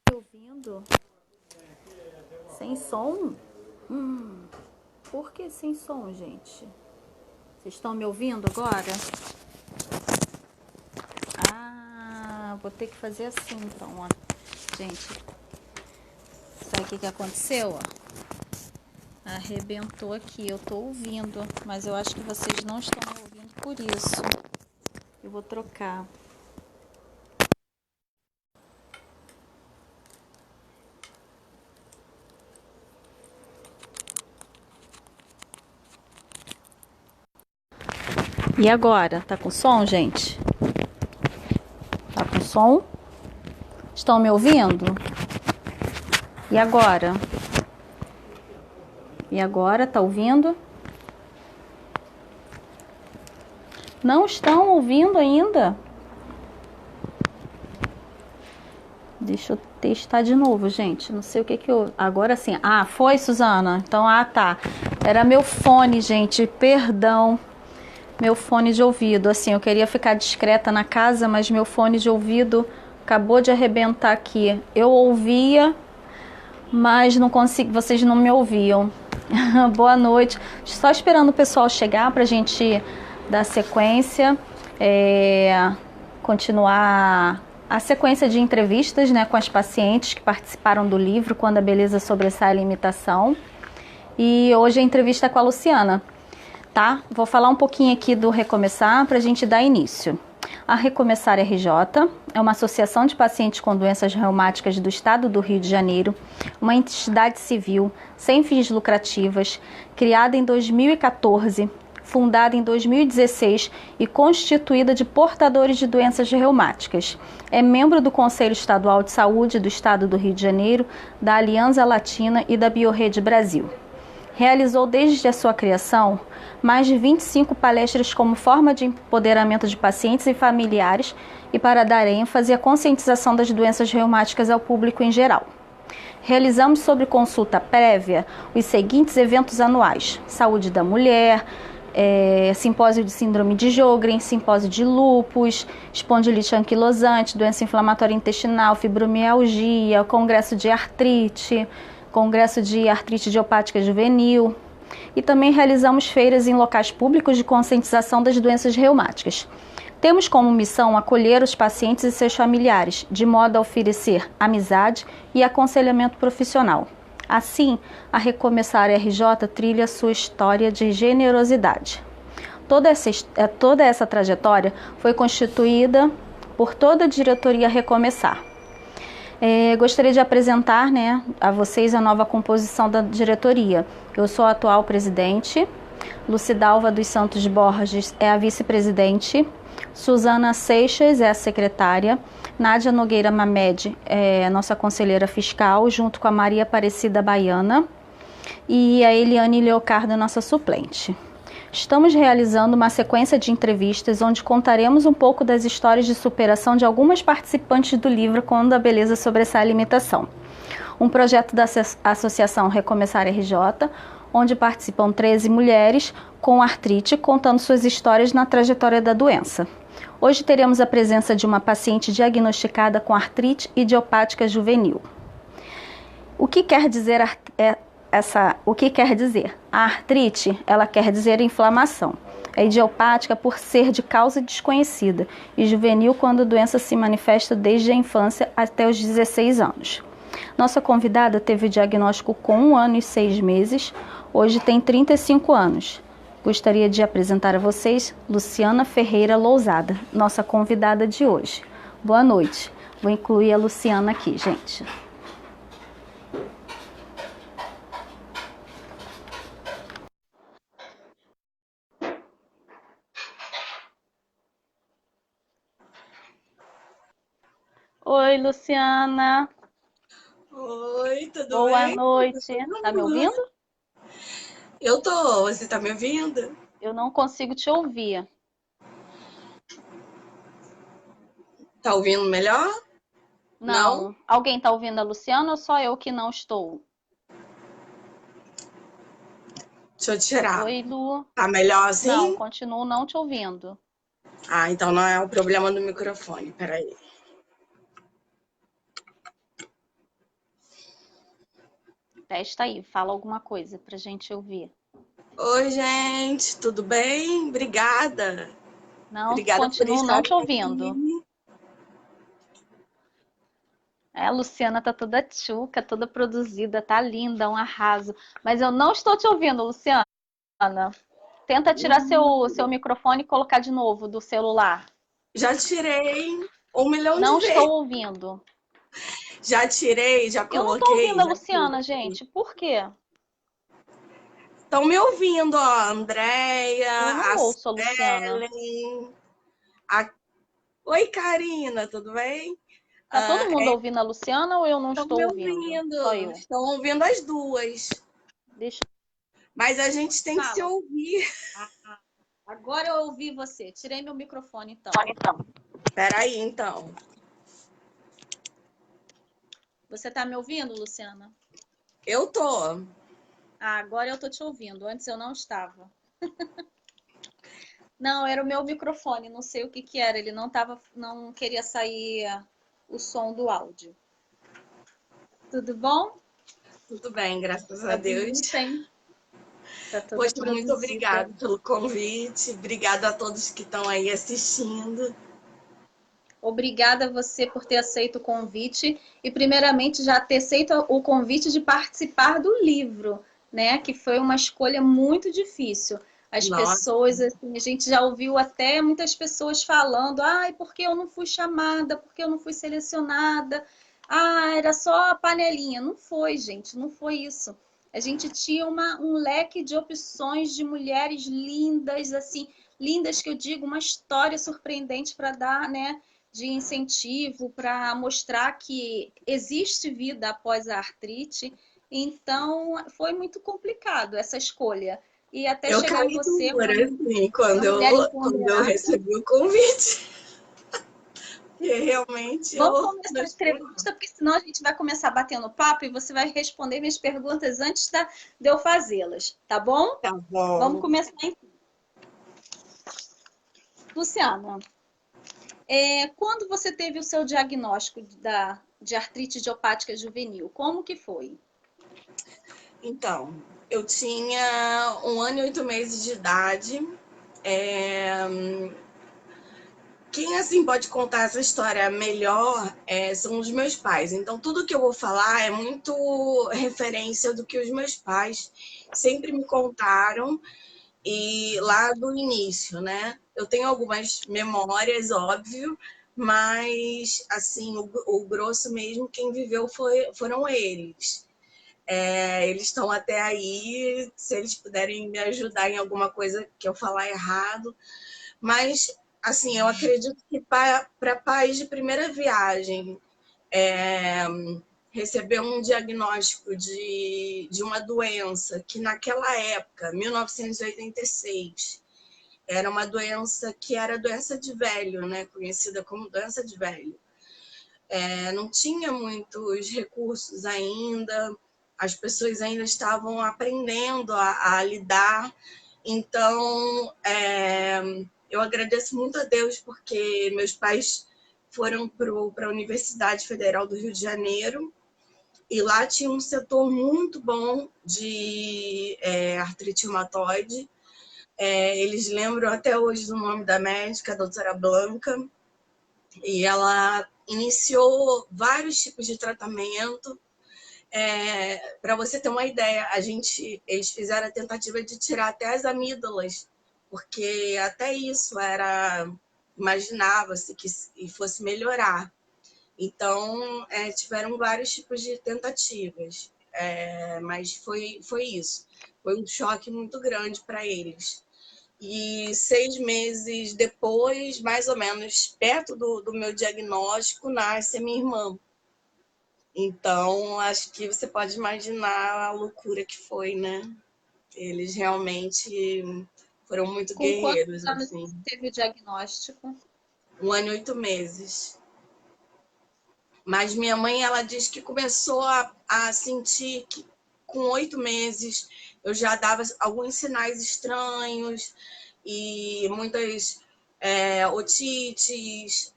Me ouvindo? Sem som? Por que sem som, gente? Vocês estão me ouvindo agora? Ah, vou ter que fazer assim então, ó. Gente, sabe o que aconteceu, ó? Arrebentou aqui, eu tô ouvindo, mas eu acho que vocês não estão me ouvindo por isso. Eu vou trocar. E agora? Tá com som, gente? Tá com som? Estão me ouvindo? E agora? E agora? Tá ouvindo? Não estão ouvindo ainda? Deixa eu testar de novo, gente. Não sei o que eu... Agora sim. Ah, foi, Suzana? Então, tá. Era meu fone, gente. Perdão. Meu fone de ouvido. Assim, eu queria ficar discreta na casa, mas meu fone de ouvido acabou de arrebentar aqui. Eu ouvia, mas não consegui... Vocês não me ouviam. Boa noite. Só esperando o pessoal chegar pra gente dar sequência. Continuar a sequência de entrevistas, né, com as pacientes que participaram do livro Quando a Beleza Sobressai a Limitação. E hoje a entrevista é com a Luciana, tá? Vou falar um pouquinho aqui do Recomeçar para a gente dar início. A Recomeçar RJ é uma associação de pacientes com doenças reumáticas do estado do Rio de Janeiro, uma entidade civil sem fins lucrativas, criada em 2014, fundada em 2016 e constituída de portadores de doenças reumáticas. É membro do Conselho Estadual de Saúde do Estado do Rio de Janeiro, da Aliança Latina e da Biorrede Brasil. Realizou desde a sua criação mais de 25 palestras como forma de empoderamento de pacientes e familiares e para dar ênfase à conscientização das doenças reumáticas ao público em geral. Realizamos sobre consulta prévia os seguintes eventos anuais: Saúde da Mulher, simpósio de síndrome de Sjögren, simpósio de lúpus, espondilite anquilosante, doença inflamatória intestinal, fibromialgia, congresso de artrite idiopática juvenil. E também realizamos feiras em locais públicos de conscientização das doenças reumáticas. Temos como missão acolher os pacientes e seus familiares, de modo a oferecer amizade e aconselhamento profissional. Assim, a Recomeçar RJ trilha sua história de generosidade. Toda essa trajetória foi constituída por toda a diretoria Recomeçar. Gostaria de apresentar, a vocês a nova composição da diretoria. Eu sou a atual presidente, Lucidalva dos Santos Borges é a vice-presidente, Suzana Seixas é a secretária, Nádia Nogueira Mamed é a nossa conselheira fiscal, junto com a Maria Aparecida Baiana, e a Eliane Leocardo, nossa suplente. Estamos realizando uma sequência de entrevistas onde contaremos um pouco das histórias de superação de algumas participantes do livro Quando a Beleza Sobressai a Limitação, um projeto da Associação Recomeçar RJ, onde participam 13 mulheres com artrite contando suas histórias na trajetória da doença. Hoje teremos a presença de uma paciente diagnosticada com artrite idiopática juvenil. O que quer dizer A artrite, ela quer dizer inflamação. É idiopática por ser de causa desconhecida e juvenil quando a doença se manifesta desde a infância até os 16 anos. Nossa convidada teve o diagnóstico com 1 ano e 6 meses, hoje tem 35 anos. Gostaria de apresentar a vocês Luciana Ferreira Lousada, nossa convidada de hoje. Boa noite. Vou incluir a Luciana aqui, gente. Oi, Luciana. Oi, tudo Boa bem? noite. Tá me ouvindo? Eu tô, você tá me ouvindo? Eu não consigo te ouvir. Tá ouvindo melhor? Não? Não. Alguém tá ouvindo a Luciana ou só eu que não estou? Deixa eu tirar. Oi, Lu. Tá melhor Não, assim? continuo não te ouvindo. Ah, então não é o problema do microfone, peraí. Testa aí, fala alguma coisa pra gente ouvir. Oi, gente, tudo bem? Obrigada. Não, Obrigada por continuo não te estarem ouvindo. aqui. A Luciana tá toda tchuca, toda produzida, tá linda, um arraso. Mas eu não estou te ouvindo, Luciana. Tenta tirar seu microfone e colocar de novo do celular. Já tirei 1 milhão de Não vezes. estou ouvindo. Já tirei, já Eu não estou ouvindo coloquei, a já Luciana, tirei. gente. Por quê? Estão me ouvindo, ó. A Andréia, Eu não a ouço a Luciana. Suelen, a... Oi, Karina, tudo bem? Tá todo mundo ouvindo a Luciana ou eu não Estão estou me ouvindo? Só ouvindo. eu. Estão ouvindo as duas. Deixa Mas a gente tem que se Fala. ouvir. Agora eu ouvi você. Tirei meu microfone então. Peraí, então. Você tá me ouvindo, Luciana? Eu tô. Ah, agora eu tô te ouvindo. Antes eu não estava. Não, era o meu microfone, não sei o que que era. Ele não queria sair o som do áudio. Tudo bom? Tudo bem, graças a Tá Deus. bonita, hein? Tá toda Poxa, muito produzida. obrigada pelo convite. Obrigada a todos que estão aí assistindo. Obrigada a você por ter aceito o convite e, primeiramente, já ter aceito o convite de participar do livro, né? Que foi uma escolha muito difícil. As Nossa, pessoas, assim, a gente já ouviu até muitas pessoas falando: ai, por que eu não fui chamada? Por que eu não fui selecionada? Ah, era só a panelinha. Não foi, gente, não foi isso. A gente tinha um leque de opções de mulheres lindas, assim, lindas que eu digo, uma história surpreendente para dar, né? De incentivo para mostrar que existe vida após a artrite. Então, foi muito complicado essa escolha. E até eu chegou caí você, dura, assim, uma mulher quando eu empoderada. recebi o convite. Porque realmente Vamos eu começar não a entrevista, porque senão a gente vai começar batendo papo e você vai responder minhas perguntas antes de eu fazê-las, tá bom? Tá Vamos bom. começar então. Luciana, quando você teve o seu diagnóstico de artrite idiopática juvenil, como que foi? Então, eu tinha 1 ano e 8 meses de idade. É, Quem assim pode contar essa história melhor são os meus pais. Então, tudo que eu vou falar é muito referência do que os meus pais sempre me contaram e lá do início, né? Eu tenho algumas memórias, óbvio, mas assim o grosso mesmo quem viveu foram eles. Eles estão até aí, se eles puderem me ajudar em alguma coisa que eu falar errado, mas assim eu acredito que para pais de primeira viagem é, receber um diagnóstico de uma doença que naquela época, 1986, era uma doença que era doença de velho, né? Conhecida como doença de velho. Não tinha muitos recursos ainda, as pessoas ainda estavam aprendendo a lidar. Então, eu agradeço muito a Deus porque meus pais foram para a Universidade Federal do Rio de Janeiro e lá tinha um setor muito bom de artrite reumatoide. Eles lembram até hoje do nome da médica, a doutora Blanca, e ela iniciou vários tipos de tratamento. Para você ter uma ideia, eles fizeram a tentativa de tirar até as amígdalas, porque até isso imaginava-se que fosse melhorar. Então, tiveram vários tipos de tentativas, mas foi isso. Foi um choque muito grande para eles. E 6 meses depois, mais ou menos, perto do meu diagnóstico, nasce a minha irmã. Então, acho que você pode imaginar a loucura que foi, né? Eles realmente foram muito Com quantos guerreiros, anos assim. você teve o diagnóstico? 1 ano e 8 meses. Mas minha mãe, ela diz que começou a sentir que com 8 meses eu já dava alguns sinais estranhos e muitas otites,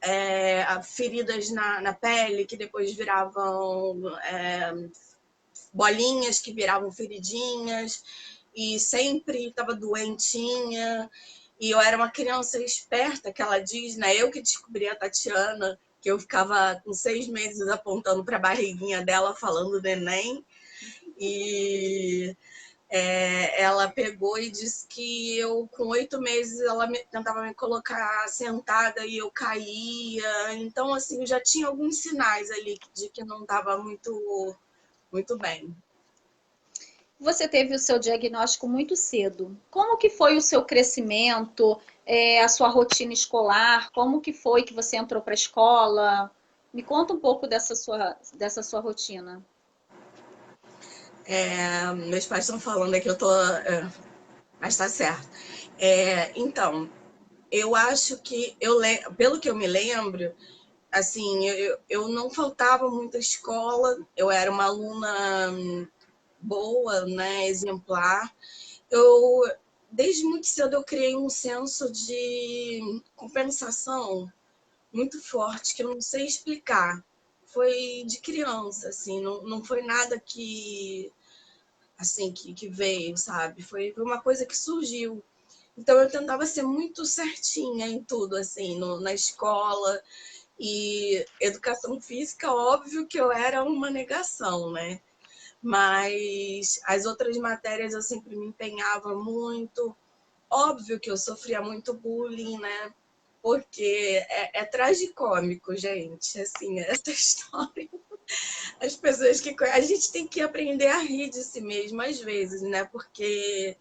feridas na pele que depois viravam bolinhas que viravam feridinhas, e sempre estava doentinha. E eu era uma criança esperta, que ela diz, né? Eu que descobri a Tatiana, que eu ficava com 6 meses apontando para a barriguinha dela, falando neném. E ela pegou e disse que eu, com 8 meses, ela tentava me colocar sentada e eu caía. Então, assim, eu já tinha alguns sinais ali de que não estava muito bem. Você teve o seu diagnóstico muito cedo. Como que foi o seu crescimento, a sua rotina escolar? Como que foi que você entrou para a escola? Me conta um pouco dessa sua rotina. Meus pais estão falando aqui, eu tô. Mas tá certo. Então, eu acho que, pelo que eu me lembro, assim, eu não faltava muito à escola, eu era uma aluna boa, né, exemplar. Eu, desde muito cedo, eu criei um senso de compensação muito forte, que eu não sei explicar. Foi de criança, assim, não foi nada que, assim, que veio, sabe? Foi uma coisa que surgiu. Então eu tentava ser muito certinha em tudo, assim, na escola. E educação física, óbvio que eu era uma negação, né? Mas as outras matérias eu sempre me empenhava muito. Óbvio que eu sofria muito bullying, né? Porque é tragicômico, gente, assim, essa história. As pessoas que... A gente tem que aprender a rir de si mesmo às vezes, né? Porque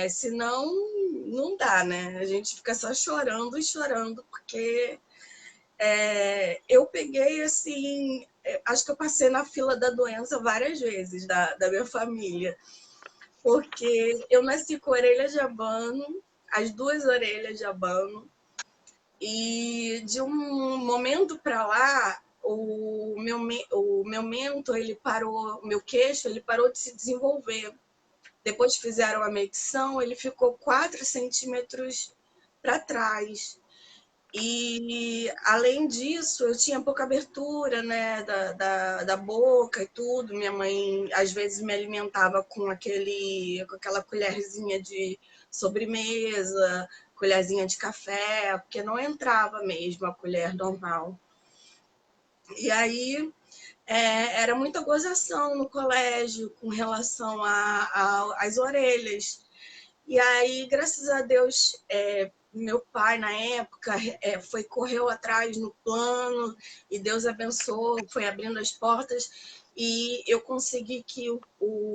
senão não dá, né? A gente fica só chorando e chorando, porque eu peguei assim, acho que eu passei na fila da doença várias vezes da minha família, porque eu nasci com orelha de abano, as duas orelhas de abano, e de um momento para lá o meu mento ele parou, o meu queixo ele parou de se desenvolver. Depois fizeram a medição, ele ficou 4 centímetros para trás. E, além disso, eu tinha pouca abertura, né, da boca e tudo. Minha mãe, às vezes, me alimentava com aquela colherzinha de sobremesa, colherzinha de café, porque não entrava mesmo a colher normal. E aí, era muita gozação no colégio com relação às orelhas. E aí, graças a Deus, meu pai, na época, correu atrás no plano, e Deus abençoou, foi abrindo as portas, e eu consegui que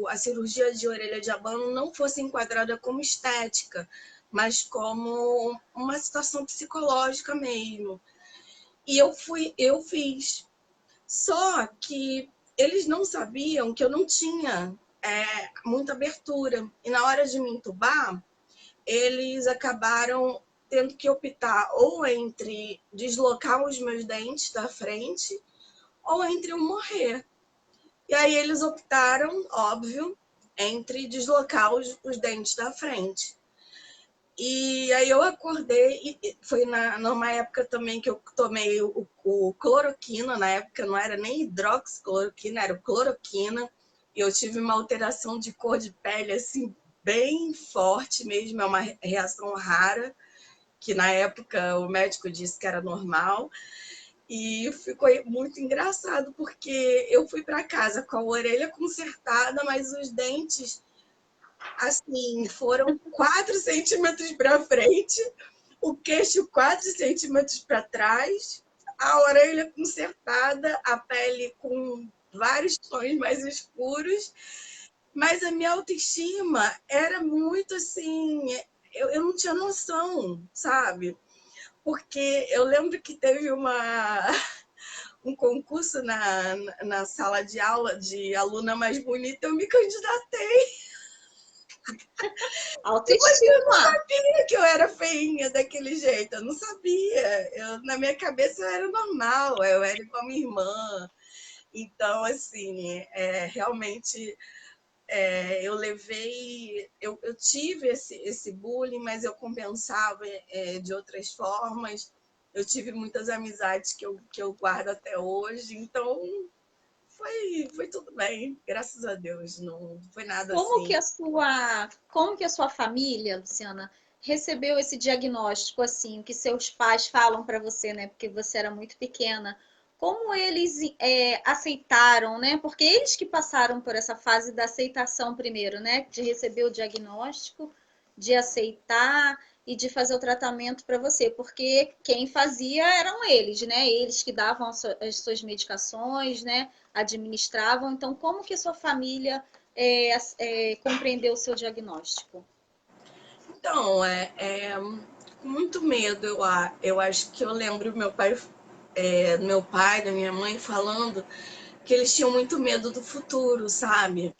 a cirurgia de orelha de abano não fosse enquadrada como estética, mas como uma situação psicológica mesmo. E eu fiz. Só que eles não sabiam que eu não tinha muita abertura. E na hora de me entubar, eles acabaram tendo que optar ou entre deslocar os meus dentes da frente ou entre eu morrer. E aí eles optaram, óbvio, entre deslocar os dentes da frente. E aí eu acordei, e foi numa época também que eu tomei o cloroquina, na época não era nem hidroxicloroquina, era o cloroquina, e eu tive uma alteração de cor de pele, assim, bem forte mesmo, é uma reação rara, que na época o médico disse que era normal, e ficou muito engraçado, porque eu fui para casa com a orelha consertada, mas os dentes, assim, foram 4 centímetros para frente, o queixo 4 centímetros para trás, a orelha consertada, a pele com vários tons mais escuros, mas a minha autoestima era muito assim, eu não tinha noção, sabe? Porque eu lembro que teve um concurso na sala de aula de aluna mais bonita, eu me candidatei. Mas eu não Autoestima. sabia que eu era feinha daquele jeito, eu não sabia. Na minha cabeça eu era normal, eu era igual a minha irmã. Então, assim, realmente eu levei, eu tive esse bullying, mas eu compensava de outras formas. Eu tive muitas amizades que eu guardo até hoje, então foi tudo bem, graças a Deus, não foi nada Como que assim. a sua família, Luciana, recebeu esse diagnóstico assim, que seus pais falam para você, né? Porque você era muito pequena. Como eles aceitaram, né? Porque eles que passaram por essa fase da aceitação primeiro, né? De receber o diagnóstico, de aceitar e de fazer o tratamento para você, porque quem fazia eram eles, né? Eles que davam as suas medicações, né? Administravam. Então, como que a sua família compreender o seu diagnóstico? Então, com muito medo, eu acho que eu lembro meu pai, da minha mãe falando que eles tinham muito medo do futuro, sabe?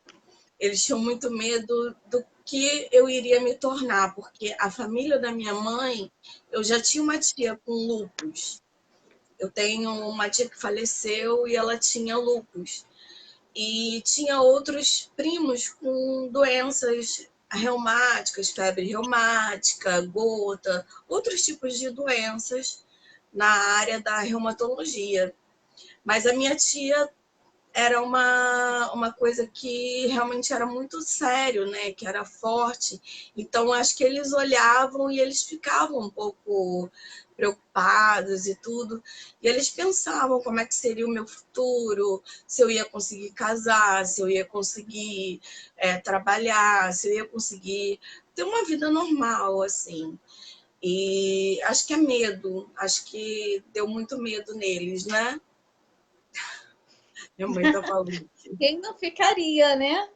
Eles tinham muito medo do que eu iria me tornar, porque a família da minha mãe, eu já tinha uma tia com lupus. Eu tenho uma tia que faleceu e ela tinha lupus. E tinha outros primos com doenças reumáticas, febre reumática, gota, outros tipos de doenças na área da reumatologia. Mas a minha tia era uma coisa que realmente era muito sério, né? Que era forte. Então, acho que eles olhavam e eles ficavam um pouco preocupados e tudo. E eles pensavam como é que seria o meu futuro, se eu ia conseguir casar, se eu ia conseguir trabalhar, se eu ia conseguir ter uma vida normal, assim. E acho que é medo, acho que deu muito medo neles, né? Minha mãe tá falando. Quem não ficaria, né?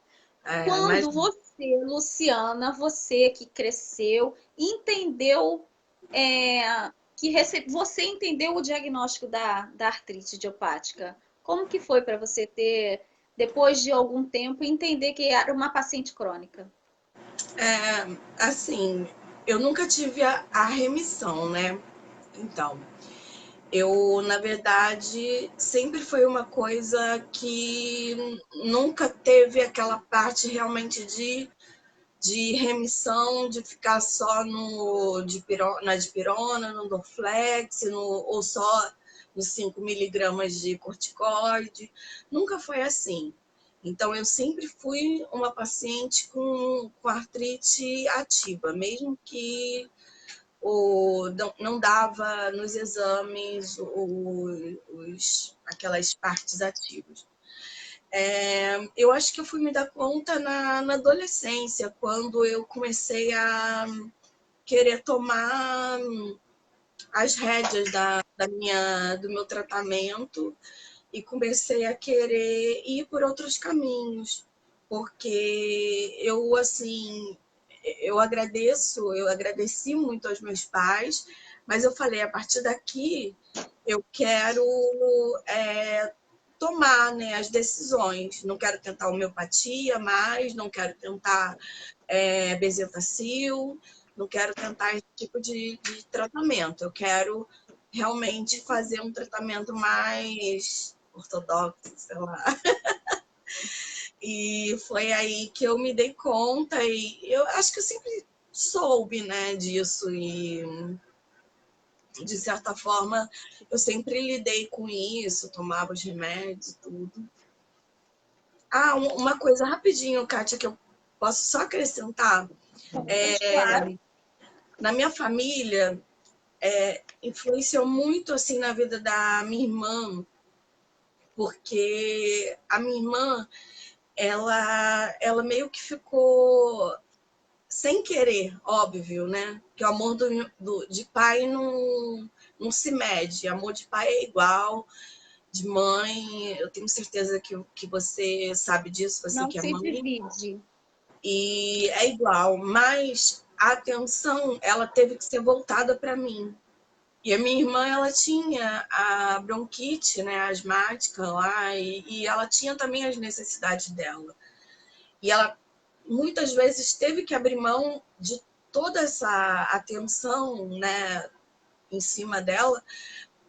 Mas Quando você, Luciana, você que cresceu, entendeu você entendeu o diagnóstico da artrite idiopática? Como que foi para você ter, depois de algum tempo, entender que era uma paciente crônica? assim, eu nunca tive a remissão, né? Então, eu, na verdade, sempre foi uma coisa que nunca teve aquela parte realmente de remissão, de ficar só na dipirona, no Dorflex, ou só nos 5 miligramas de corticoide. Nunca foi assim. Então, eu sempre fui uma paciente com artrite ativa, mesmo que não dava nos exames aquelas partes ativas. Eu acho que eu fui me dar conta na adolescência, quando eu comecei a querer tomar as rédeas do meu tratamento e comecei a querer ir por outros caminhos, porque assim, eu agradeci muito aos meus pais, mas eu falei, a partir daqui eu quero tomar, né, as decisões. Não quero tentar homeopatia mais, não quero tentar bezetacil, não quero tentar esse tipo de tratamento. Eu quero realmente fazer um tratamento mais ortodoxo, sei lá. E foi aí que eu me dei conta, e eu acho que eu sempre soube, né, disso, e de certa forma eu sempre lidei com isso, tomava os remédios e tudo. Ah, uma coisa rapidinho, Kátia, que eu posso só acrescentar. Mas, claro. Na minha família, influenciou muito assim na vida da minha irmã, porque a minha irmã, ela meio que ficou sem querer, óbvio, né? Que o amor de pai não se mede. Amor de pai é igual, de mãe. Eu tenho certeza que você sabe disso, você Não que é se mãe. divide. E é igual, mas a atenção ela teve que ser voltada para mim. E a minha irmã, ela tinha a bronquite, né, asmática lá, e ela tinha também as necessidades dela. E ela muitas vezes teve que abrir mão de toda essa atenção, né, em cima dela,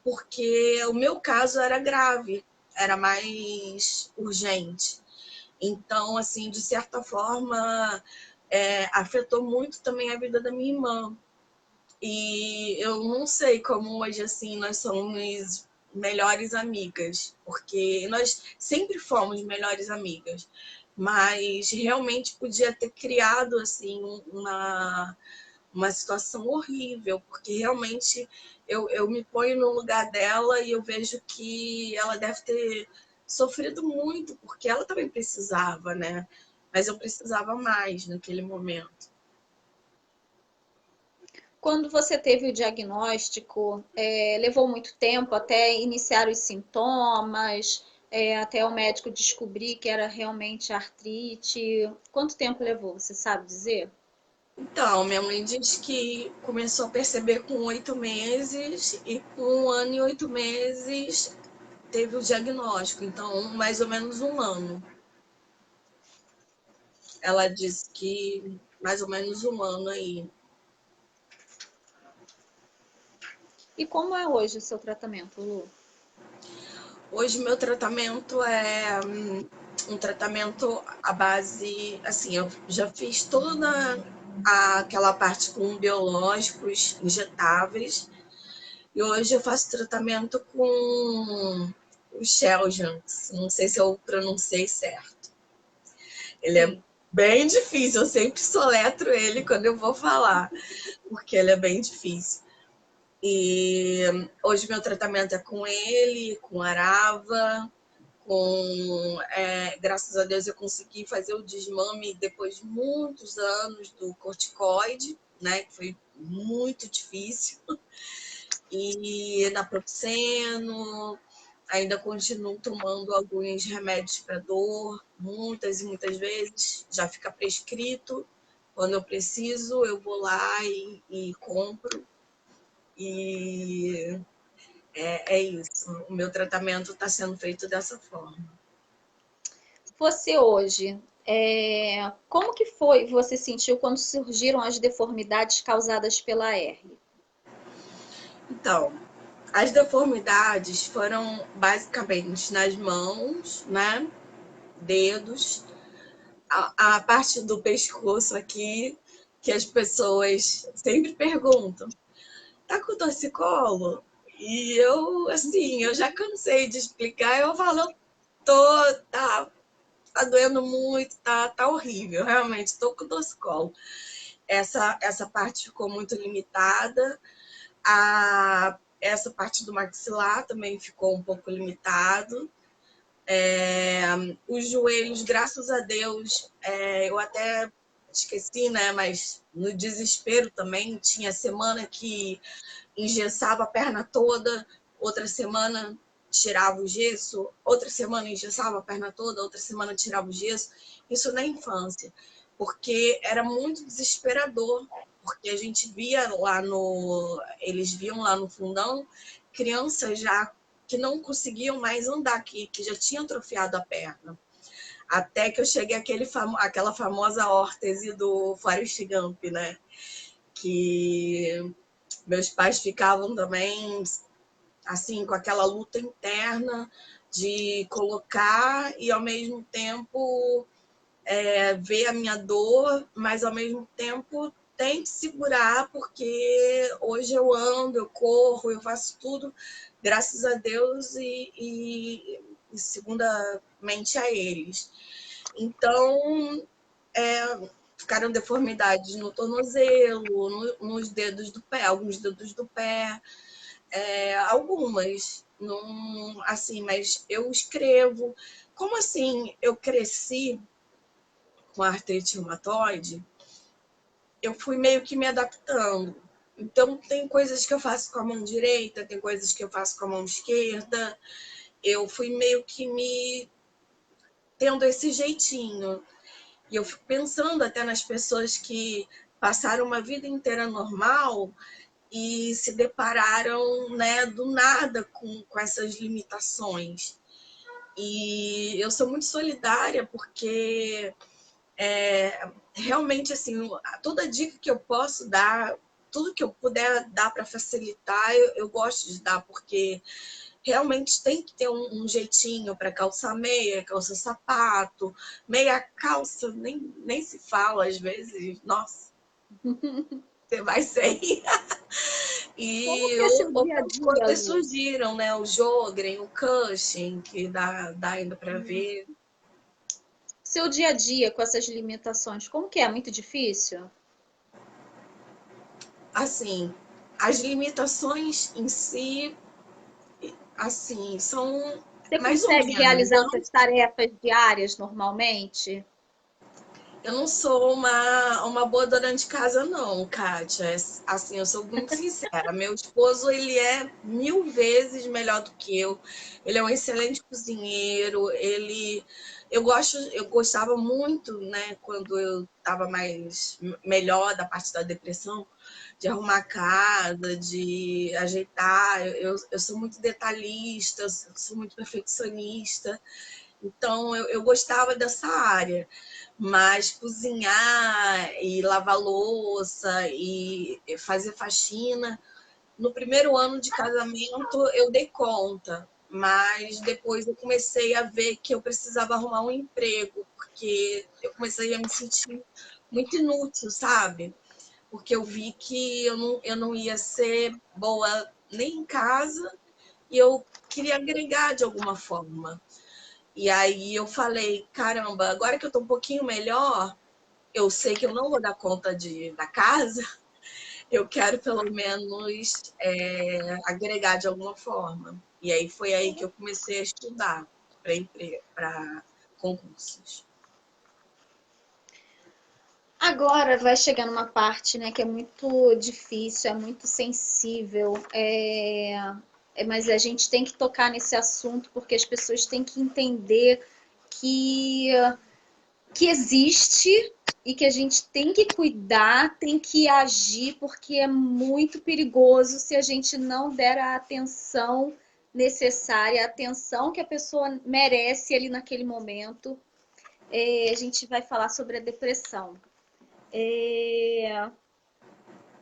porque o meu caso era grave, era mais urgente. Então, assim, de certa forma, afetou muito também a vida da minha irmã. E eu não sei como hoje, assim, nós somos melhores amigas, porque nós sempre fomos melhores amigas, mas realmente podia ter criado assim uma situação horrível, porque realmente eu me ponho no lugar dela e eu vejo que ela deve ter sofrido muito, porque ela também precisava, né? Mas eu precisava mais naquele momento. Quando você teve o diagnóstico, levou muito tempo até iniciar os sintomas, até o médico descobrir que era realmente artrite? Quanto tempo levou, você sabe dizer? Então, minha mãe diz que começou a perceber com 8 meses e com 1 ano e 8 meses teve o diagnóstico. Então, mais ou menos 1 ano. Ela disse que mais ou menos 1 ano aí. E como é hoje o seu tratamento, Lu? Hoje, meu tratamento é um tratamento à base, assim, eu já fiz toda aquela parte com biológicos injetáveis e hoje eu faço tratamento com o Xeljanz, não sei se eu pronunciei certo. Ele é Sim. bem difícil, eu sempre soletro ele quando eu vou falar, porque ele é bem difícil. E hoje meu tratamento é com ele, com Arava, graças a Deus eu consegui fazer o desmame depois de muitos anos do corticoide, né, que foi muito difícil, e naproxeno, ainda continuo tomando alguns remédios para dor, muitas e muitas vezes, já fica prescrito, quando eu preciso eu vou lá e compro, e é isso, o meu tratamento está sendo feito dessa forma. Você hoje, como que foi, você sentiu quando surgiram as deformidades causadas pela hernia? Então, as deformidades foram basicamente nas mãos, né? Dedos, a parte do pescoço aqui, que as pessoas sempre perguntam: tá com torcicolo? E eu, assim, eu já cansei de explicar, eu falo, tá doendo muito, tá horrível, realmente, tô com torcicolo. Essa parte ficou muito limitada. Essa parte do maxilar também ficou um pouco limitado. Os joelhos, graças a Deus, eu até esqueci, né? Mas no desespero também, tinha semana que engessava a perna toda, outra semana tirava o gesso, outra semana engessava a perna toda, outra semana tirava o gesso. Isso na infância, porque era muito desesperador, porque a gente via lá eles viam lá no fundão crianças já que não conseguiam mais andar, que já tinham atrofiado a perna. Até que eu cheguei àquela famosa órtese do Forrest Gump, né? Que meus pais ficavam também assim com aquela luta interna de colocar e ao mesmo tempo ver a minha dor, mas ao mesmo tempo tem que segurar, porque hoje eu ando, eu corro, eu faço tudo, graças a Deus e segundamente a eles. Então, ficaram deformidades no tornozelo, nos dedos do pé, alguns dedos do pé, algumas, não, assim, mas eu escrevo. Como assim eu cresci com artrite reumatoide, eu fui meio que me adaptando. Então, tem coisas que eu faço com a mão direita, tem coisas que eu faço com a mão esquerda. Eu fui meio que me tendo esse jeitinho. E eu fico pensando até nas pessoas que passaram uma vida inteira normal e se depararam, né, do nada com essas limitações. E eu sou muito solidária porque realmente, assim, toda dica que eu posso dar, tudo que eu puder dar para facilitar, eu gosto de dar, porque realmente tem que ter um jeitinho para calçar meia, calça sapato, meia calça, nem se fala às vezes, nossa, você vai sem. Como E que é seu dia a outras dia, coisas Lu? surgiram, né? O Jogren, o Cushing, que dá ainda para ver. Seu dia a dia com essas limitações, como que é? Muito difícil? Assim, as limitações em si, assim, são Você mais ou consegue menos. realizar suas tarefas diárias normalmente? Eu não sou uma boa dona de casa, não, Kátia. Assim, eu sou muito sincera. Meu esposo, ele é 1000 vezes melhor do que eu. Ele é um excelente cozinheiro. Eu gostava muito, né, quando eu estava mais melhor da parte da depressão, de arrumar a casa, de ajeitar. Eu sou muito detalhista, sou muito perfeccionista. Então, eu gostava dessa área, mas cozinhar e lavar louça e fazer faxina, no primeiro ano de casamento eu dei conta, mas depois eu comecei a ver que eu precisava arrumar um emprego, porque eu comecei a me sentir muito inútil, sabe? Porque eu vi que eu não ia ser boa nem em casa e eu queria agregar de alguma forma. E aí eu falei, caramba, agora que eu tô um pouquinho melhor, eu sei que eu não vou dar conta da casa, eu quero pelo menos agregar de alguma forma. E aí foi aí que eu comecei a estudar para concursos. Agora vai chegar numa parte, né, que é muito difícil, é muito sensível, mas a gente tem que tocar nesse assunto porque as pessoas têm que entender que, que existe e que a gente tem que cuidar, tem que agir, porque é muito perigoso se a gente não der a atenção necessária, a atenção que a pessoa merece ali naquele momento. A gente vai falar sobre a depressão.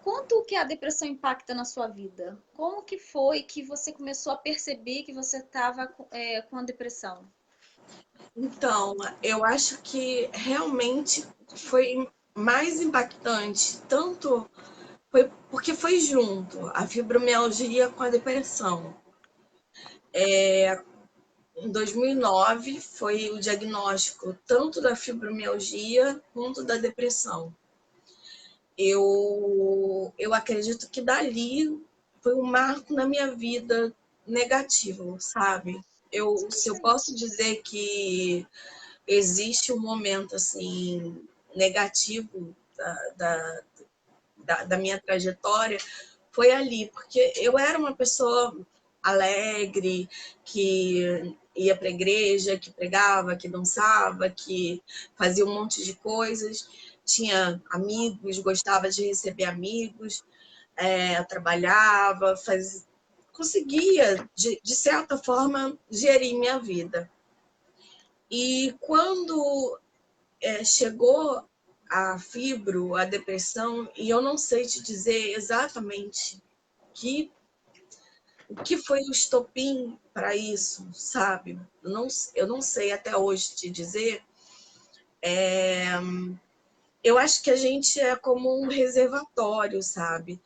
Quanto que a depressão impacta na sua vida? Como que foi que você começou a perceber que você estava com a depressão? Então, eu acho que realmente foi mais impactante, tanto foi porque foi junto a fibromialgia com a depressão. Em 2009 foi o diagnóstico tanto da fibromialgia quanto da depressão. Eu acredito que dali foi um marco na minha vida negativo, sabe? Se eu posso dizer que existe um momento assim negativo da minha trajetória, foi ali, porque eu era uma pessoa alegre, que ia para a igreja, que pregava, que dançava, que fazia um monte de coisas, tinha amigos, gostava de receber amigos, trabalhava, conseguia, de certa forma, gerir minha vida. E quando chegou a fibro, a depressão, e eu não sei te dizer exatamente que, o que foi o estopim para isso, sabe? Eu não sei até hoje te dizer. Eu acho que a gente é como um reservatório, sabe?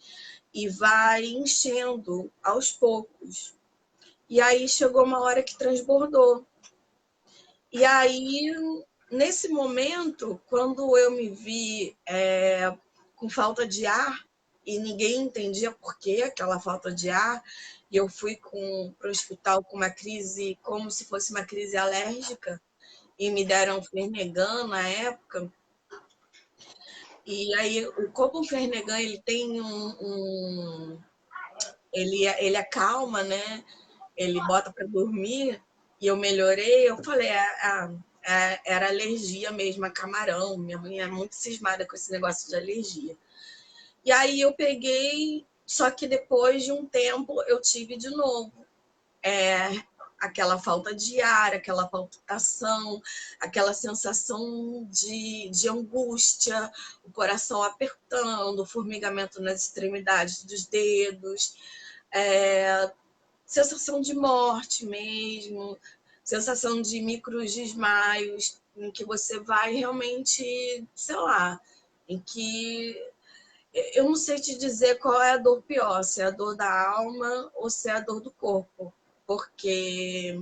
E vai enchendo aos poucos. E aí chegou uma hora que transbordou. E aí, nesse momento, quando eu me vi com falta de ar, e ninguém entendia por que aquela falta de ar, e eu fui para o hospital com uma crise, como se fosse uma crise alérgica, e me deram Fernegan na época. E aí, como o Fernegan, ele tem ele acalma, né? Ele bota para dormir, e eu melhorei, eu falei, era alergia mesmo a camarão. Minha mãe é muito cismada com esse negócio de alergia. E aí eu peguei, só que depois de um tempo eu tive de novo aquela falta de ar, aquela palpitação, aquela sensação de angústia, o coração apertando, o formigamento nas extremidades dos dedos, sensação de morte mesmo, sensação de micros desmaios, em que você vai realmente, sei lá, em que Eu não sei te dizer qual é a dor pior, se é a dor da alma ou se é a dor do corpo, porque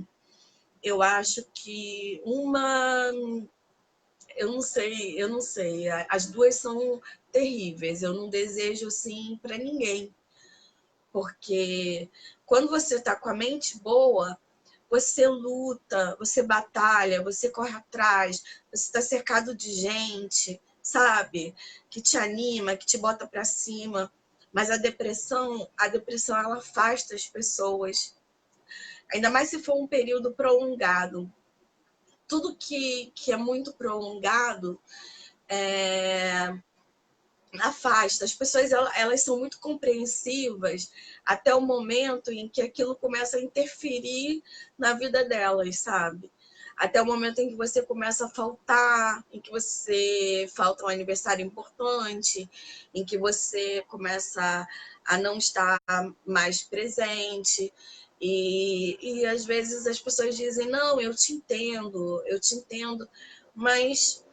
eu acho que uma, eu não sei, as duas são terríveis, eu não desejo assim para ninguém, porque quando você está com a mente boa, você luta, você batalha, você corre atrás, você está cercado de gente, sabe? Que te anima, que te bota para cima. Mas a depressão ela afasta as pessoas. Ainda mais se for um período prolongado. Tudo que é muito prolongado afasta. As pessoas elas são muito compreensivas até o momento em que aquilo começa a interferir na vida delas, sabe? Até o momento em que você começa a faltar, em que você falta um aniversário importante, em que você começa a não estar mais presente. E às vezes as pessoas dizem, não, eu te entendo, mas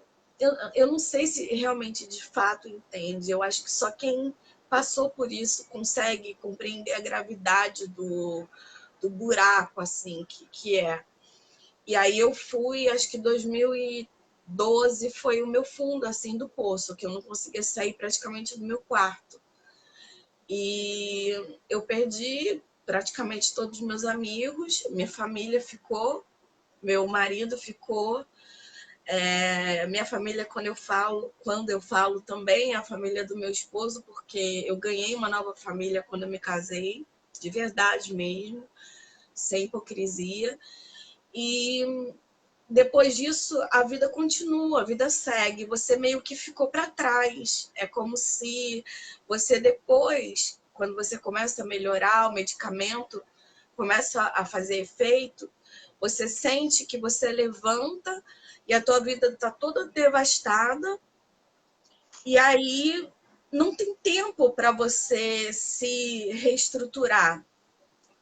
eu não sei se realmente de fato entende. Eu acho que só quem passou por isso consegue compreender a gravidade do buraco, assim, que é. E aí eu fui, acho que 2012 foi o meu fundo, assim, do poço, que eu não conseguia sair praticamente do meu quarto. E eu perdi praticamente todos os meus amigos, minha família ficou, meu marido ficou, minha família, quando eu falo também, é a família do meu esposo, porque eu ganhei uma nova família quando eu me casei, de verdade mesmo, sem hipocrisia. E depois disso, a vida continua, a vida segue. Você meio que ficou para trás. É como se você depois, quando você começa a melhorar, o medicamento começa a fazer efeito, você sente que você levanta e a tua vida está toda devastada, e aí não tem tempo para você se reestruturar,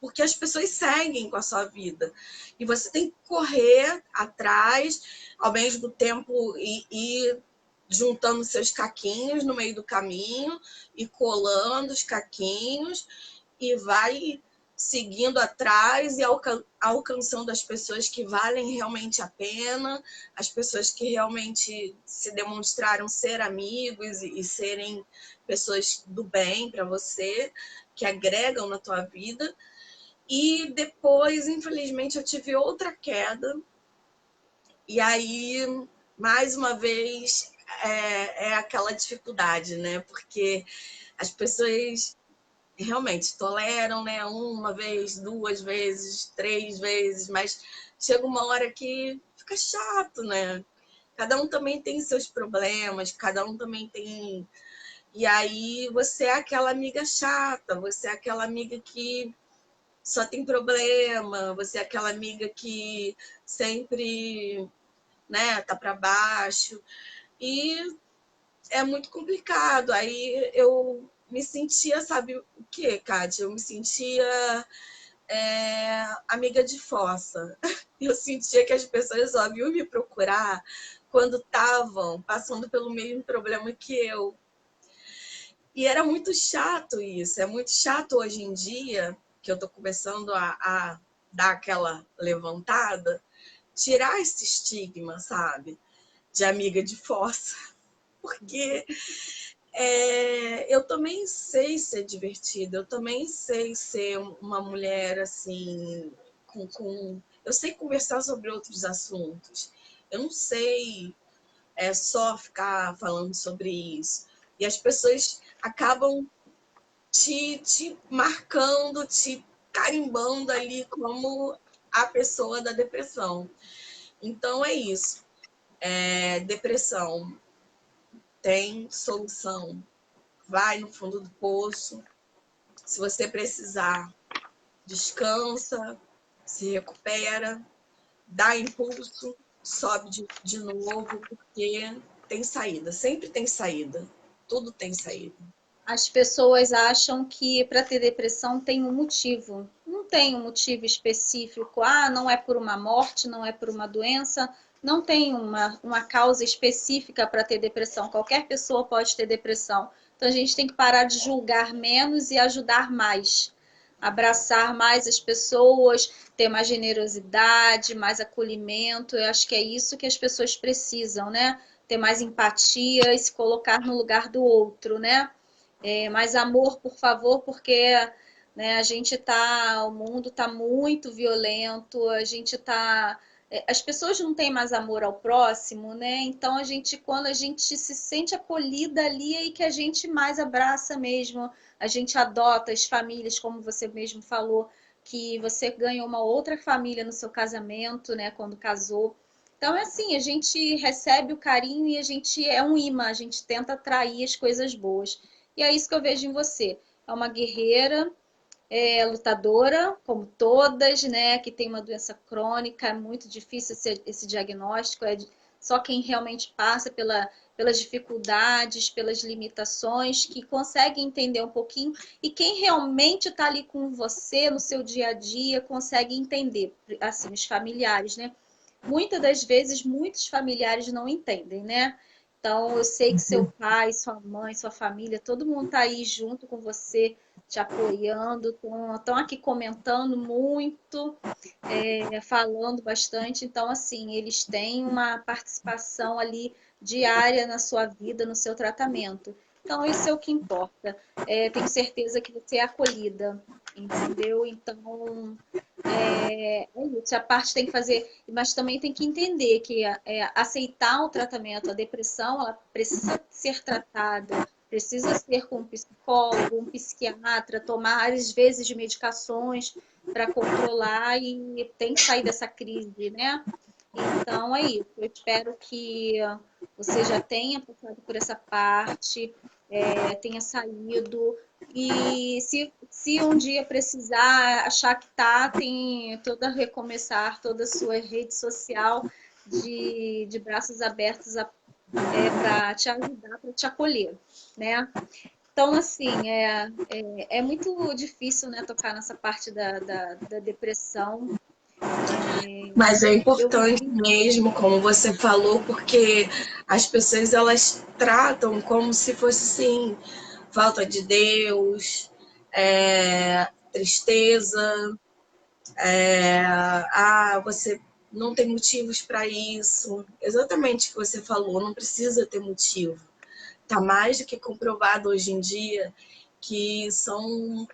porque as pessoas seguem com a sua vida e você tem que correr atrás, ao mesmo tempo e juntando seus caquinhos no meio do caminho e colando os caquinhos e vai seguindo atrás e alcançando as pessoas que valem realmente a pena, as pessoas que realmente se demonstraram ser amigos e serem pessoas do bem para você, que agregam na tua vida. E depois, infelizmente, eu tive outra queda. E aí, mais uma vez, é aquela dificuldade, né? Porque as pessoas realmente toleram, né? Uma vez, duas vezes, três vezes, mas chega uma hora que fica chato, né? Cada um também tem seus problemas, cada um também tem. E aí você é aquela amiga chata, você é aquela amiga que só tem problema, você é aquela amiga que sempre, né, tá para baixo. E é muito complicado. Aí eu me sentia, sabe o que, Kátia? Eu me sentia amiga de fossa. Eu sentia que as pessoas só vinham me procurar quando estavam passando pelo mesmo problema que eu. E era muito chato isso. É muito chato hoje em dia, que eu estou começando a dar aquela levantada, tirar esse estigma, sabe? De amiga de fossa. Porque eu também sei ser divertida, eu também sei ser uma mulher assim, eu sei conversar sobre outros assuntos. Eu não sei só ficar falando sobre isso. E as pessoas acabam te marcando, te carimbando ali como a pessoa da depressão. Então é isso. Depressão tem solução. Vai no fundo do poço. Se você precisar, descansa, se recupera, dá impulso, sobe de novo, porque tem saída. Sempre tem saída. Tudo tem saída. As pessoas acham que para ter depressão tem um motivo. Não tem um motivo específico. Ah, não é por uma morte, não é por uma doença. Não tem uma causa específica para ter depressão. Qualquer pessoa pode ter depressão. Então a gente tem que parar de julgar menos e ajudar mais. Abraçar mais as pessoas, ter mais generosidade, mais acolhimento. Eu acho que é isso que as pessoas precisam, né? Ter mais empatia e se colocar no lugar do outro, né? Mais amor, por favor, porque, né, a gente tá, o mundo tá muito violento, a gente tá, as pessoas não têm mais amor ao próximo, né? Então a gente, quando a gente se sente acolhida ali, é aí que a gente mais abraça mesmo, a gente adota as famílias, como você mesmo falou, que você ganhou uma outra família no seu casamento, né, quando casou. Então é assim, a gente recebe o carinho e a gente é um imã, a gente tenta atrair as coisas boas. E é isso que eu vejo em você. É uma guerreira, lutadora, como todas, né? Que tem uma doença crônica, é muito difícil esse diagnóstico. Só quem realmente passa pelas dificuldades, pelas limitações, que consegue entender um pouquinho. E quem realmente está ali com você no seu dia a dia, consegue entender, assim, os familiares, né? Muitas das vezes, muitos familiares não entendem, né? Então, eu sei que seu pai, sua mãe, sua família, todo mundo está aí junto com você, te apoiando, estão aqui comentando muito, falando bastante. Então, assim, eles têm uma participação ali diária na sua vida, no seu tratamento. Então, isso é o que importa. Tenho certeza que você é acolhida, entendeu? Então, isso. A parte tem que fazer, mas também tem que entender que aceitar o tratamento, a depressão, ela precisa ser tratada, precisa ser com um psicólogo, um psiquiatra, tomar às vezes de medicações para controlar e tem que sair dessa crise, né? Então é isso. Eu espero que você já tenha passado por essa parte, tenha saído. E se um dia precisar, achar que tá, tem toda recomeçar, toda a sua rede social de braços abertos para te ajudar, para te acolher, né? Então, assim, é muito difícil, né, tocar nessa parte da depressão. Mas é Eu importante vivi. mesmo, como você falou, porque as pessoas elas tratam como se fosse assim, falta de Deus, tristeza, você não tem motivos para isso. Exatamente o que você falou, não precisa ter motivo. Está mais do que comprovado hoje em dia que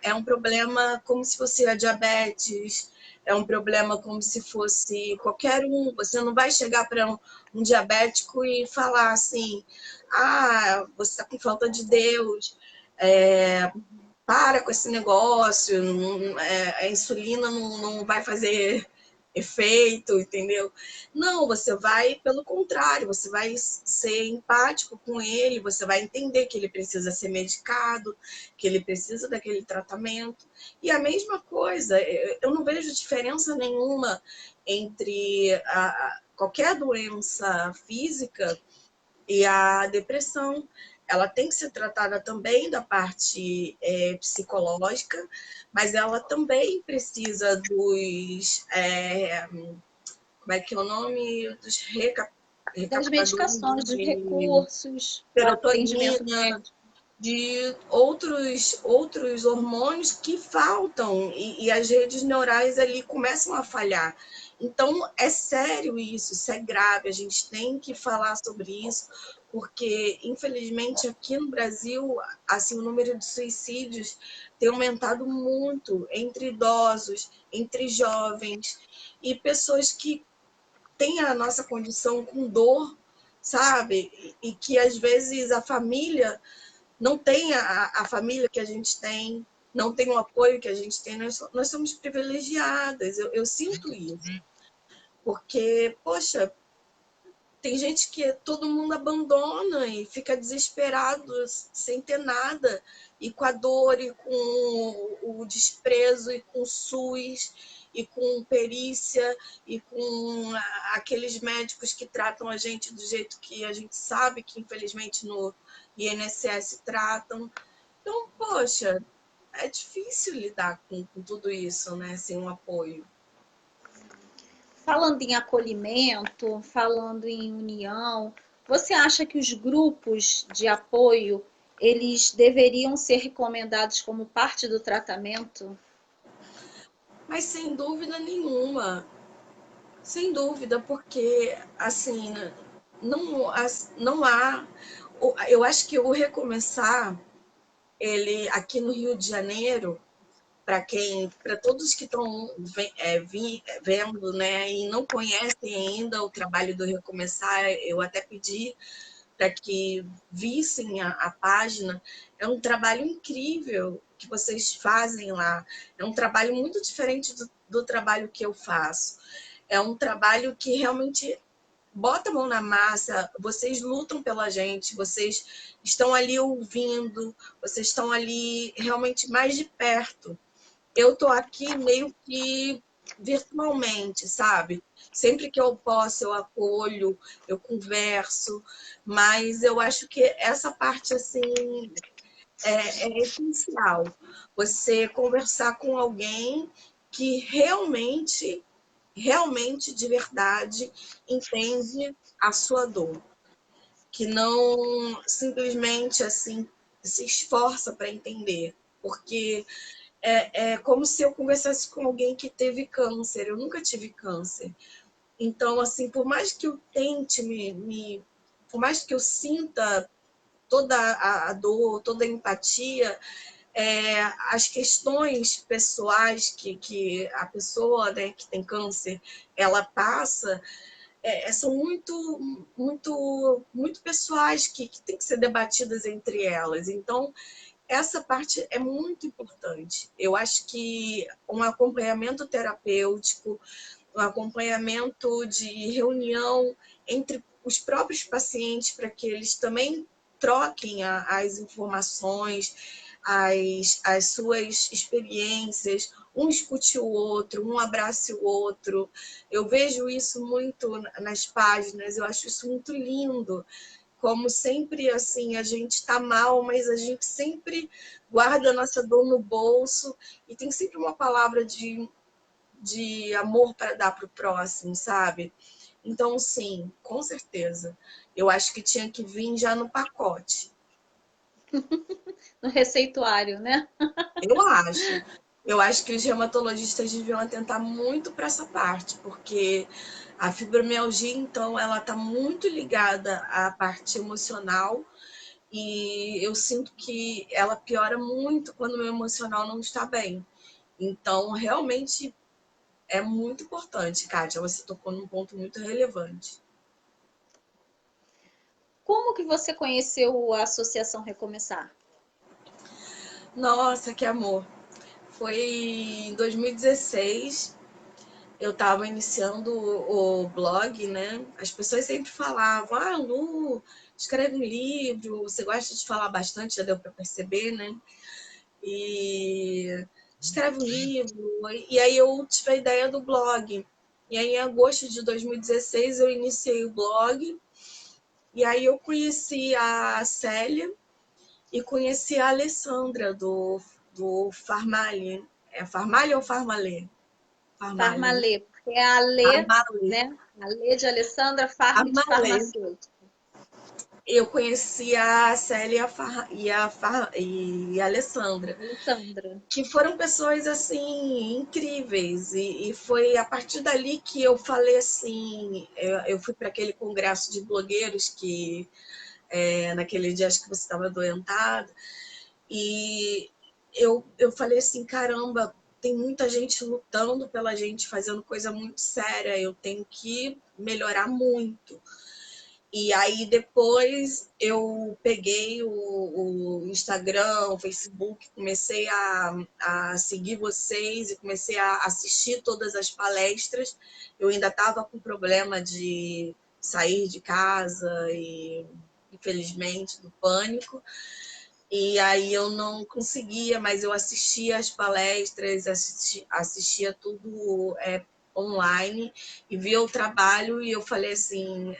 é um problema como se fosse a diabetes, é um problema como se fosse qualquer um. Você não vai chegar para um diabético e falar assim: você está com falta de Deus, para com esse negócio, a insulina não vai fazer efeito, entendeu? Não, você vai, pelo contrário, você vai ser empático com ele, você vai entender que ele precisa ser medicado, que ele precisa daquele tratamento. E a mesma coisa, eu não vejo diferença nenhuma entre qualquer doença física e a depressão. Ela tem que ser tratada também da parte psicológica, mas ela também precisa como é que é o nome? Dos Das recaptadores medicações, dos de recursos, do atendimento serotonina, médico. de outros hormônios que faltam e as redes neurais ali começam a falhar. Então, é sério isso é grave, a gente tem que falar sobre isso, porque, infelizmente, aqui no Brasil, assim, o número de suicídios tem aumentado muito entre idosos, entre jovens e pessoas que têm a nossa condição com dor, sabe? E que, às vezes, a família não tem a família que a gente tem, não tem o apoio que a gente tem, nós somos privilegiadas, eu sinto isso. Porque, poxa, tem gente que todo mundo abandona e fica desesperado sem ter nada, e com a dor, e com o desprezo, e com o SUS, e com perícia, e com aqueles médicos que tratam a gente do jeito que a gente sabe que, infelizmente, no INSS tratam. Então, poxa, é difícil lidar com tudo isso, né, sem um apoio. Falando em acolhimento, falando em união, você acha que os grupos de apoio eles deveriam ser recomendados como parte do tratamento? Mas sem dúvida nenhuma, sem dúvida, porque assim, não há. Eu acho que o recomeçar, ele aqui no Rio de Janeiro, para todos que estão vendo, né, e não conhecem ainda o trabalho do Recomeçar, eu até pedi para que vissem a página. É um trabalho incrível que vocês fazem lá. É um trabalho muito diferente do trabalho que eu faço. É um trabalho que realmente bota a mão na massa, vocês lutam pela gente, vocês estão ali ouvindo, vocês estão ali realmente mais de perto. Eu tô aqui meio que virtualmente, sabe? Sempre que eu posso, eu acolho, eu converso, mas eu acho que essa parte, assim, é essencial. Você conversar com alguém que realmente, de verdade, entende a sua dor, que não simplesmente, assim, se esforça para entender, porque é como se eu conversasse com alguém que teve câncer. Eu nunca tive câncer. Então, assim, por mais que eu tente por mais que eu sinta toda a dor, toda a empatia, as questões pessoais que a pessoa, né, que tem câncer, ela passa, são muito pessoais que têm que ser debatidas entre elas. Então, essa parte é muito importante. Eu acho que um acompanhamento terapêutico, um acompanhamento de reunião entre os próprios pacientes, para que eles também troquem as informações, as suas experiências, um escute o outro, um abrace o outro. Eu vejo isso muito nas páginas, eu acho isso muito lindo. Como sempre, assim, a gente está mal, mas a gente sempre guarda a nossa dor no bolso e tem sempre uma palavra de amor para dar para o próximo, sabe? Então, sim, com certeza. Eu acho que tinha que vir já no pacote. No receituário, né? Eu acho. Eu acho que os reumatologistas deviam atentar muito para essa parte, porque a fibromialgia, então, ela está muito ligada à parte emocional e eu sinto que ela piora muito quando o meu emocional não está bem. Então, realmente é muito importante, Kátia. Você tocou num ponto muito relevante. Como que você conheceu a Associação Recomeçar? Nossa, que amor! Foi em 2016, eu estava iniciando o blog, né? As pessoas sempre falavam: Ah, Lu, escreve um livro, você gosta de falar bastante, já deu para perceber, né? E escreve um livro. E aí eu tive a ideia do blog. E aí, em agosto de 2016, eu iniciei o blog. E aí eu conheci a Célia e conheci a Alessandra do Farmalle. É Farmalle ou Farmalê? Farmalle, né? Farmalê, porque é a Lê, Farmalle. né? A Lê de Alessandra, Farm de Farmalle. farmacêutico. Eu conheci a Célia e a Alessandra, Alessandra. que foram pessoas assim incríveis, e foi a partir dali que eu falei assim, eu fui para aquele congresso de blogueiros que naquele dia acho que você estava adoentada, e eu falei assim, caramba, tem muita gente lutando pela gente, fazendo coisa muito séria, eu tenho que melhorar muito. E aí depois eu peguei o Instagram, o Facebook, comecei a seguir vocês e comecei a assistir todas as palestras. Eu ainda estava com problema de sair de casa e, infelizmente, do pânico. E aí eu não conseguia, mas eu assistia as palestras, assistia tudo online e via o trabalho, e eu falei assim,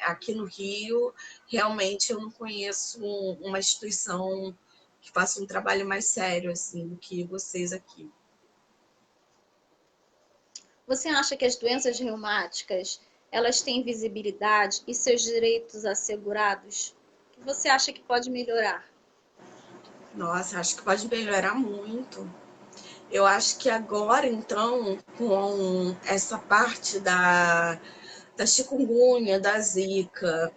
aqui no Rio, realmente eu não conheço uma instituição que faça um trabalho mais sério assim do que vocês aqui. Você acha que as doenças reumáticas, elas têm visibilidade e seus direitos assegurados? O que você acha que pode melhorar? Nossa, acho que pode melhorar muito. Eu acho que agora, então, com essa parte da chikungunya, da zika,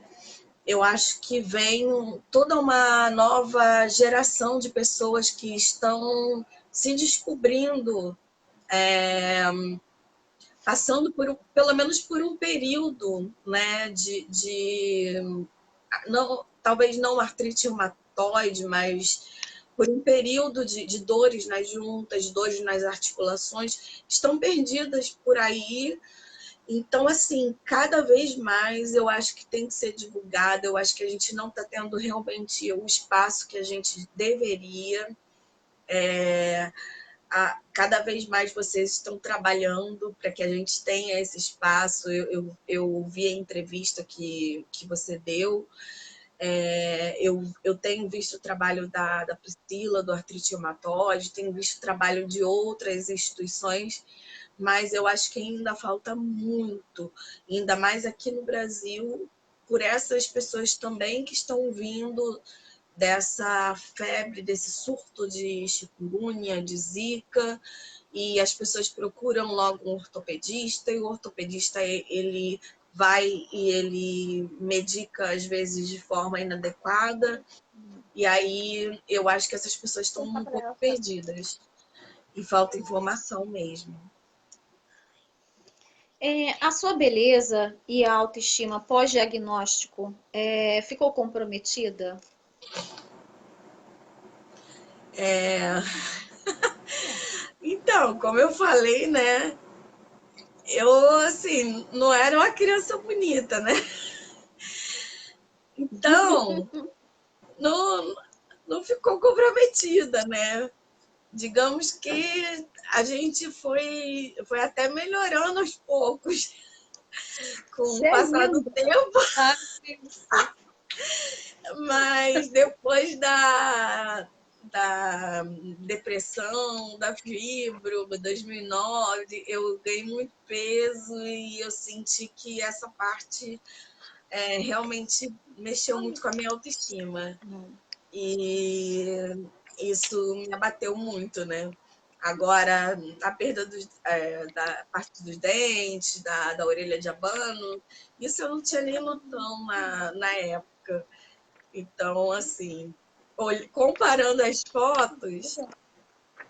eu acho que vem toda uma nova geração de pessoas que estão se descobrindo, passando pelo menos por um período, né, não, talvez não artrite reumatoide, mas por um período de dores nas juntas, dores nas articulações, estão perdidas por aí. Então, assim, cada vez mais eu acho que tem que ser divulgado, eu acho que a gente não está tendo realmente o espaço que a gente deveria. Cada vez mais vocês estão trabalhando para que a gente tenha esse espaço. Eu vi a entrevista que você deu. Eu tenho visto o trabalho da Priscila, do Artrite Reumatoide, tenho visto o trabalho de outras instituições, mas eu acho que ainda falta muito, ainda mais aqui no Brasil, por essas pessoas também que estão vindo dessa febre, desse surto de chikungunya, de zika, e as pessoas procuram logo um ortopedista, e o ortopedista ele vai e ele medica às vezes de forma inadequada, e aí eu acho que essas pessoas estão um pouco perdidas e falta informação mesmo. A sua beleza e a autoestima pós-diagnóstico ficou comprometida? Então, como eu falei, né? Eu, assim, não era uma criança bonita, né? Então, não, não ficou comprometida, né? Digamos que a gente foi até melhorando aos poucos com o Você é passar do linda. tempo, Ah, isso. mas depois da depressão, da fibro, 2009, eu ganhei muito peso e eu senti que essa parte realmente mexeu muito com a minha autoestima. E isso me abateu muito, né? Agora, a perda da parte dos dentes, da orelha de abano, isso eu não tinha nem noção na época. Então, assim, comparando as fotos,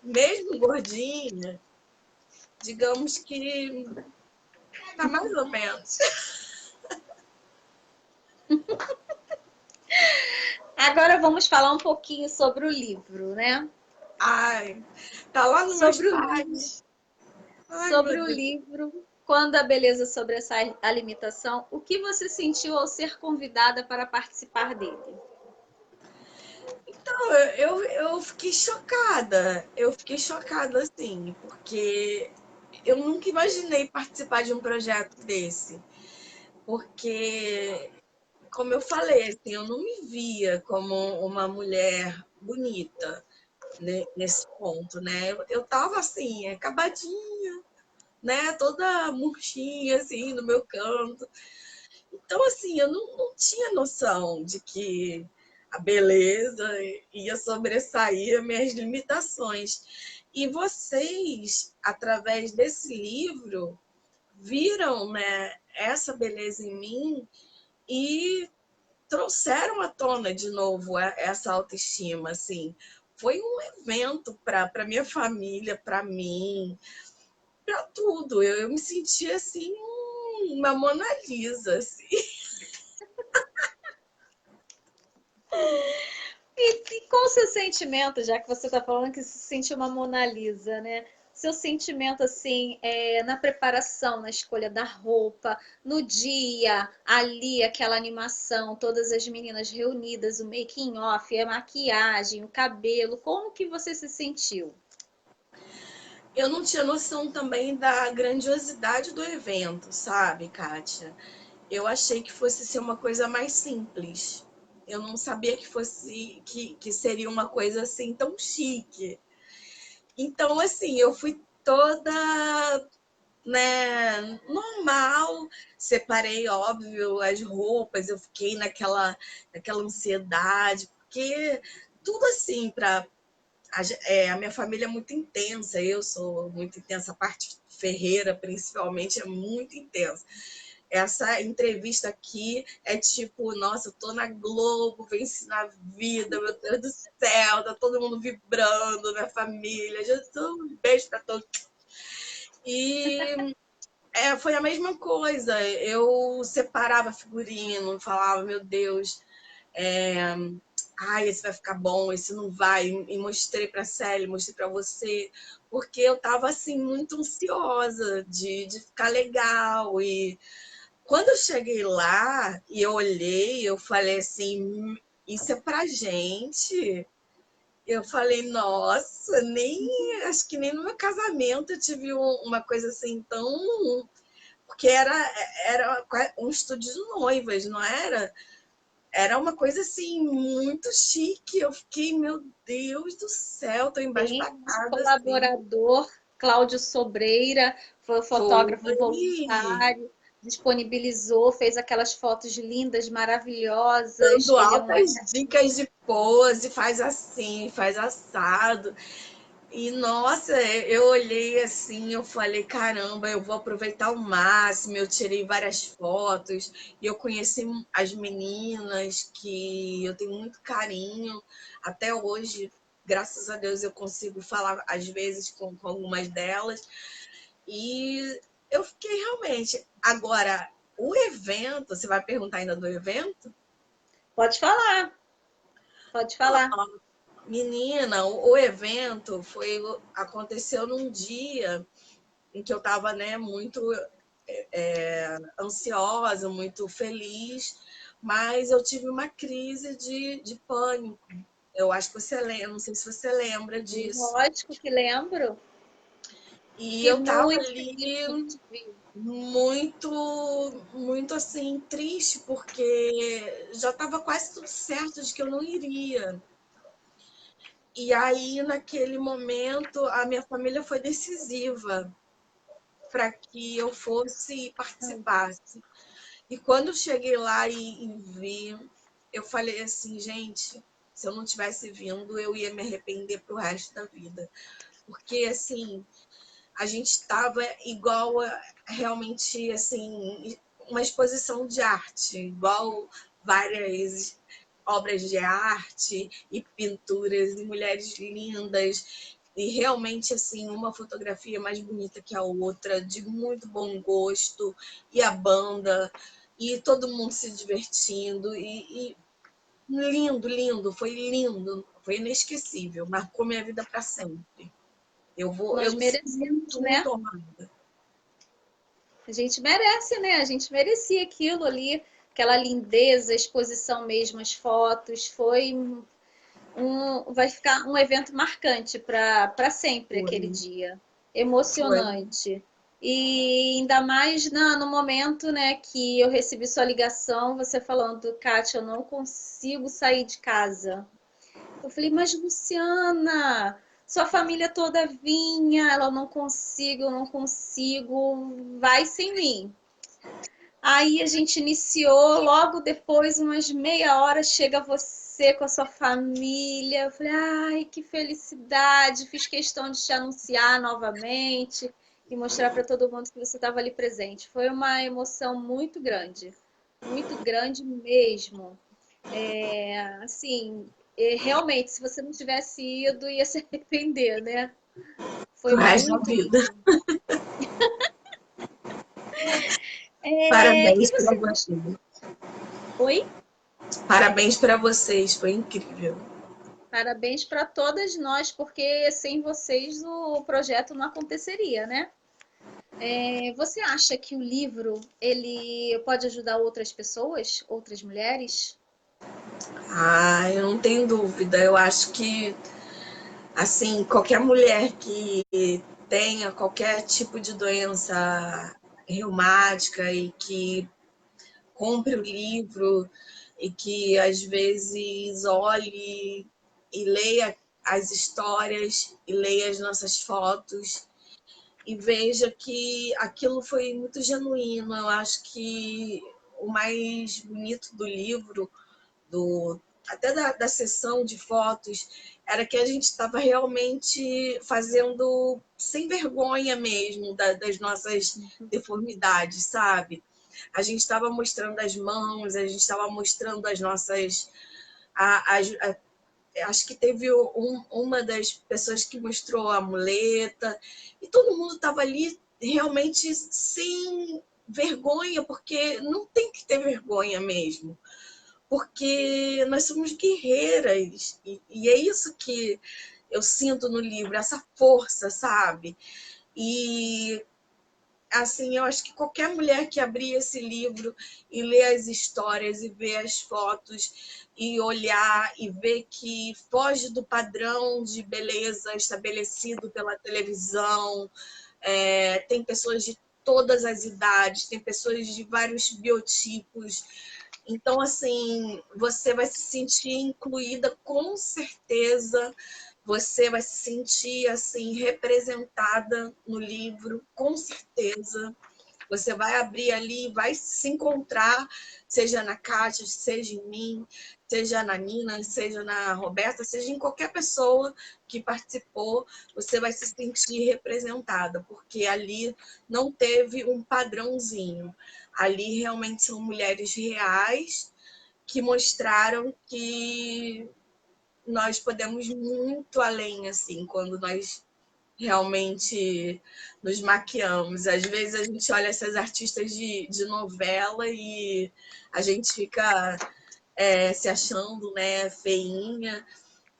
mesmo gordinha, digamos que tá mais ou menos. Agora vamos falar um pouquinho sobre o livro, né? Ai, tá lá nos meus Sobre o livro, pais. Ai, sobre meu o Deus. livro, Quando a Beleza Sobressai a Limitação, o que você sentiu ao ser convidada para participar dele? Então, eu fiquei chocada. Eu fiquei chocada, assim, porque eu nunca imaginei participar de um projeto desse. Porque, como eu falei, assim, eu não me via como uma mulher bonita, né, nesse ponto, né? Eu tava assim, acabadinha, né? Toda murchinha, assim, no meu canto. Então, assim, eu não tinha noção de que a beleza ia sobressair as minhas limitações. E vocês, através desse livro, viram, né, essa beleza em mim e trouxeram à tona de novo essa autoestima, assim. Foi um evento para minha família, para mim, para tudo. Eu me senti assim uma Mona Lisa, assim. E qual o seu sentimento, já que você está falando que se sentiu uma Mona Lisa, né? Seu sentimento, assim, na preparação, na escolha da roupa, no dia, ali, aquela animação, todas as meninas reunidas, o making off, a maquiagem, o cabelo, como que você se sentiu? Eu não tinha noção também da grandiosidade do evento, sabe, Kátia? Eu achei que fosse ser uma coisa mais simples. Eu não sabia que fosse que seria uma coisa assim tão chique. Então, assim, eu fui toda, né, normal, separei, óbvio, as roupas, eu fiquei naquela ansiedade, porque tudo assim para a minha família é muito intensa, eu sou muito intensa, a parte Ferreira, principalmente, é muito intensa. Essa entrevista aqui é tipo, nossa, eu tô na Globo, venci na vida, meu Deus do céu, tá todo mundo vibrando, minha família, Jesus, um beijo pra todos. E foi a mesma coisa, eu separava figurino, falava, meu Deus, esse vai ficar bom, esse não vai, e mostrei para a Célia, mostrei para você, porque eu estava assim muito ansiosa de ficar legal. E quando eu cheguei lá e eu olhei, eu falei assim, isso é pra gente. Eu falei, nossa, nem acho que nem no meu casamento eu tive uma coisa assim tão, porque era um estúdio de noivas, não era? Era uma coisa assim muito chique. Eu fiquei, meu Deus do céu, tô Tem nosso embasbacada assim. colaborador, Cláudio Sobreira, foi o fotógrafo Foi voluntário, disponibilizou, fez aquelas fotos lindas, maravilhosas. dando Ele é um altas dicas de pose, faz assim, faz assado. E nossa, eu olhei assim, eu falei, caramba, eu vou aproveitar ao máximo. Eu tirei várias fotos e eu conheci as meninas que eu tenho muito carinho até hoje. Graças a Deus eu consigo falar às vezes com algumas delas. E eu fiquei realmente. Agora, o evento, você vai perguntar ainda do evento? Pode falar, pode falar. Menina, o evento aconteceu num dia em que eu estava, né, muito ansiosa, muito feliz, mas eu tive uma crise de pânico. Eu acho que você lembra, não sei se você lembra disso. Lógico que lembro. E Fiquei eu estava muito ali feliz quando te vi. muito, muito assim, triste, porque já estava quase tudo certo de que eu não iria. E aí, naquele momento, a minha família foi decisiva para que eu fosse e participasse. E quando eu cheguei lá e vi, eu falei assim, gente, se eu não tivesse vindo, eu ia me arrepender pro resto da vida. Porque, assim, a gente estava igual realmente, assim, uma exposição de arte, igual várias obras de arte e pinturas e mulheres lindas e realmente assim uma fotografia mais bonita que a outra, de muito bom gosto, e a banda e todo mundo se divertindo e lindo, lindo, foi lindo, foi inesquecível, marcou minha vida para sempre. Eu Nós me sinto merecemos, muito, né? muito honrada. A gente merece, né? A gente merecia aquilo ali, aquela lindeza, a exposição mesmo, as fotos. Vai ficar um evento marcante para sempre aquele Foi, dia. foi. Emocionante. E ainda mais no momento, né, que eu recebi sua ligação, você falando, Kátia, eu não consigo sair de casa. Eu falei, mas Luciana, sua família toda vinha, ela não consigo, eu não consigo, vai sem mim. Aí a gente iniciou, logo depois, umas meia hora, chega você com a sua família. Eu falei, ai, que felicidade! Fiz questão de te anunciar novamente e mostrar para todo mundo que você estava ali presente. Foi uma emoção muito grande mesmo. Assim, realmente, se você não tivesse ido, ia se arrepender, né? Foi Pro resto da muito vida. lindo. O que Parabéns para você acha? você. Oi? Parabéns para vocês, foi incrível. Parabéns para todas nós, porque sem vocês o projeto não aconteceria, né? Você acha que o livro ele pode ajudar outras pessoas, outras mulheres? Eu não tenho dúvida. Eu acho que, assim, qualquer mulher que tenha qualquer tipo de doença reumática e que compre o livro e que às vezes olhe e leia as histórias e leia as nossas fotos e veja que aquilo foi muito genuíno. Eu acho que o mais bonito do livro, do até da sessão de fotos, era que a gente estava realmente fazendo sem vergonha mesmo das nossas deformidades, sabe? A gente estava mostrando as mãos, a gente estava mostrando as nossas. Acho que teve uma das pessoas que mostrou a muleta, e todo mundo estava ali realmente sem vergonha, porque não tem que ter vergonha mesmo, porque nós somos guerreiras, e é isso que eu sinto no livro, essa força, sabe? E assim, eu acho que qualquer mulher que abrir esse livro e ler as histórias e ver as fotos e olhar e ver que foge do padrão de beleza estabelecido pela televisão, tem pessoas de todas as idades, tem pessoas de vários biotipos. Então, assim, você vai se sentir incluída com certeza, você vai se sentir assim representada no livro, com certeza. Você vai abrir ali, vai se encontrar, seja na Kátia, seja em mim, seja na Nina, seja na Roberta, seja em qualquer pessoa que participou, você vai se sentir representada, porque ali não teve um padrãozinho. Ali realmente são mulheres reais que mostraram que nós podemos muito além, assim, quando nós realmente nos maquiamos. Às vezes a gente olha essas artistas de novela e a gente fica se achando, né, feinha.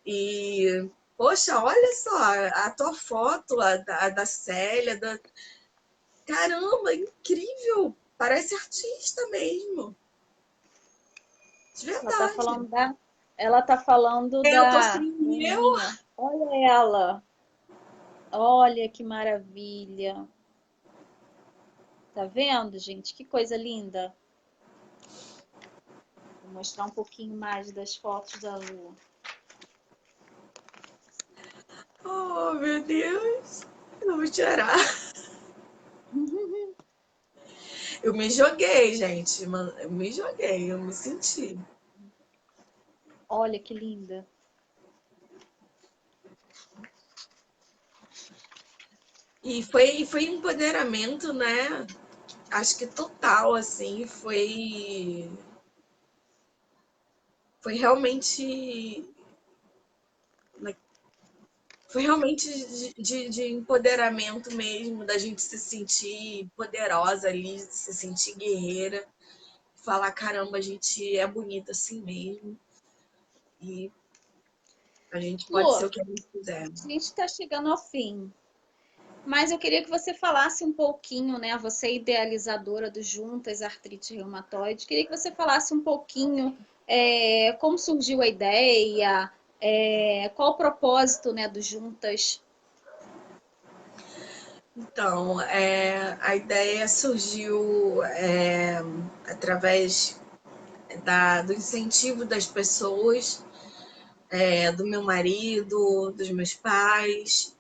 E, poxa, olha só, a tua foto, a da Célia, caramba, incrível! Parece artista mesmo. De Ela tá verdade. falando ela tá falando Eu tô da sem meu. menininha. Olha ela. Olha que maravilha. Tá vendo, gente? Que coisa linda. Vou mostrar um pouquinho mais das fotos da Lu. Oh, meu Deus. Eu vou chorar. Eu me joguei, gente. Eu me joguei, eu me senti. Olha que linda. E foi empoderamento, né? Acho que total, assim, foi realmente foi realmente de empoderamento mesmo, da gente se sentir poderosa ali, se sentir guerreira, falar, caramba, a gente é bonita assim mesmo, e a gente Lu, pode ser a o que a gente quiser. gente está chegando ao fim. Mas eu queria que você falasse um pouquinho, né? Você é idealizadora do Juntas Artrite Reumatoide. Queria que você falasse um pouquinho como surgiu a ideia, qual o propósito, né, do Juntas. Então, a ideia surgiu através do incentivo das pessoas, do meu marido, dos meus pais,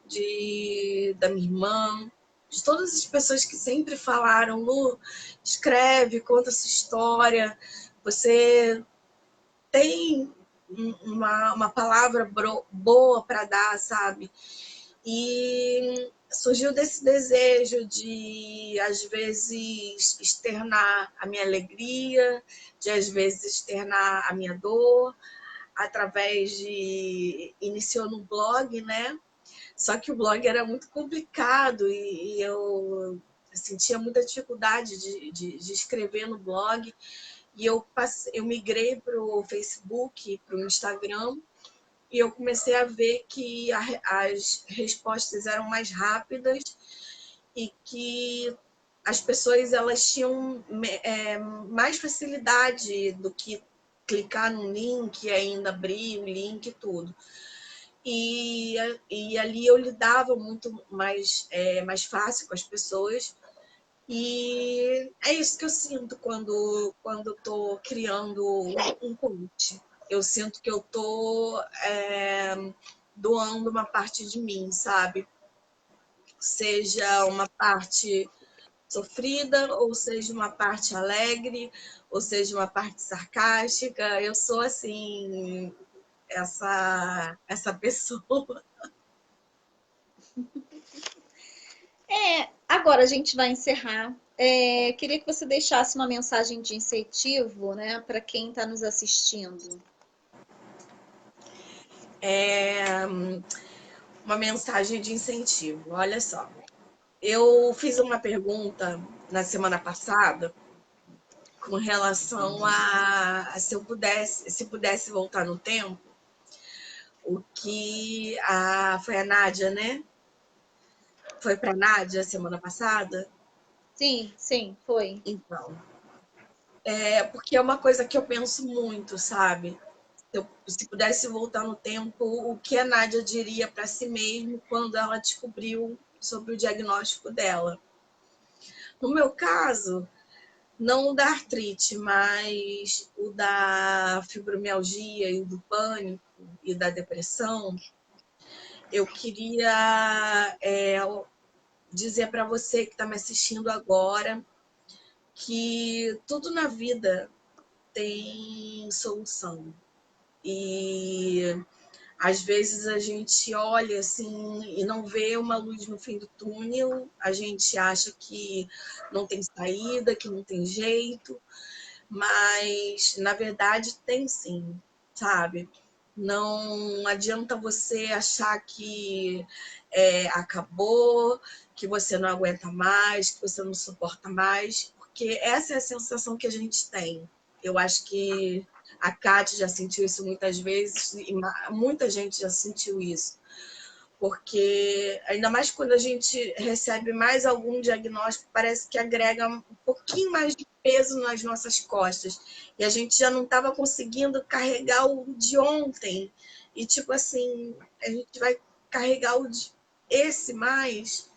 da minha irmã, de todas as pessoas que sempre falaram: Lu, escreve, conta sua história, você tem uma palavra boa para dar, sabe? E surgiu desse desejo de, às vezes, externar a minha alegria, de, às vezes, externar a minha dor, através de... Iniciou no blog, né? Só que o blog era muito complicado e eu sentia muita dificuldade de escrever no blog. E eu migrei para o Facebook, para o Instagram, e eu comecei a ver que as respostas eram mais rápidas e que as pessoas elas tinham mais facilidade do que clicar num link e ainda abrir o link e tudo. E ali eu lidava muito mais fácil com as pessoas. E é isso que eu sinto quando estou criando um coach. Eu sinto que eu estou doando uma parte de mim, sabe? Seja uma parte sofrida, ou seja, uma parte alegre, ou seja, uma parte sarcástica. Eu sou, assim, essa pessoa. Agora a gente vai encerrar. Queria que você deixasse uma mensagem de incentivo, né, para quem está nos assistindo. Uma mensagem de incentivo. Olha só, eu fiz uma pergunta na semana passada com relação a se pudesse voltar no tempo, o que foi a Nádia, né? Foi para a Nádia semana passada? Sim, sim, foi. Então, porque é uma coisa que eu penso muito, sabe? Se pudesse voltar no tempo, o que a Nádia diria para si mesma quando ela descobriu sobre o diagnóstico dela? No meu caso, não o da artrite, mas o da fibromialgia e do pânico e da depressão, eu queria dizer para você que está me assistindo agora que tudo na vida tem solução. E às vezes a gente olha assim e não vê uma luz no fim do túnel, a gente acha que não tem saída, que não tem jeito, mas na verdade tem sim, sabe? Não adianta você achar que acabou, que você não aguenta mais, que você não suporta mais, porque essa é a sensação que a gente tem. Eu acho que a Kátia já sentiu isso muitas vezes e muita gente já sentiu isso. Porque, ainda mais quando a gente recebe mais algum diagnóstico, parece que agrega um pouquinho mais de peso nas nossas costas. E a gente já não estava conseguindo carregar o de ontem. E, tipo assim, a gente vai carregar esse mais.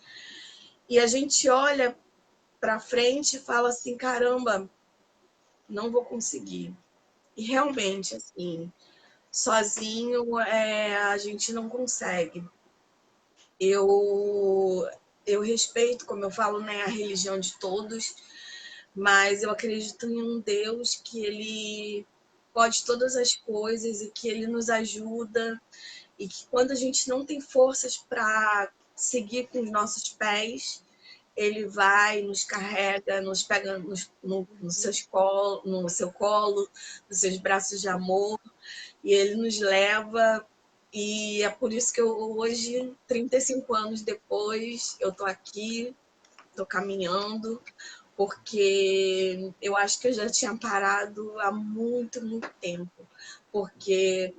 E a gente olha para frente e fala assim: caramba, não vou conseguir. E realmente, assim, sozinho a gente não consegue. Eu respeito, como eu falo, né, a religião de todos, mas eu acredito em um Deus que ele pode todas as coisas e que ele nos ajuda e que quando a gente não tem forças para seguir com os nossos pés, ele vai, nos carrega, nos pega no seu colo, nos seus braços de amor, e ele nos leva. E é por isso que eu hoje, 35 anos depois, eu tô aqui, tô caminhando, porque eu acho que eu já tinha parado há muito, muito tempo, porque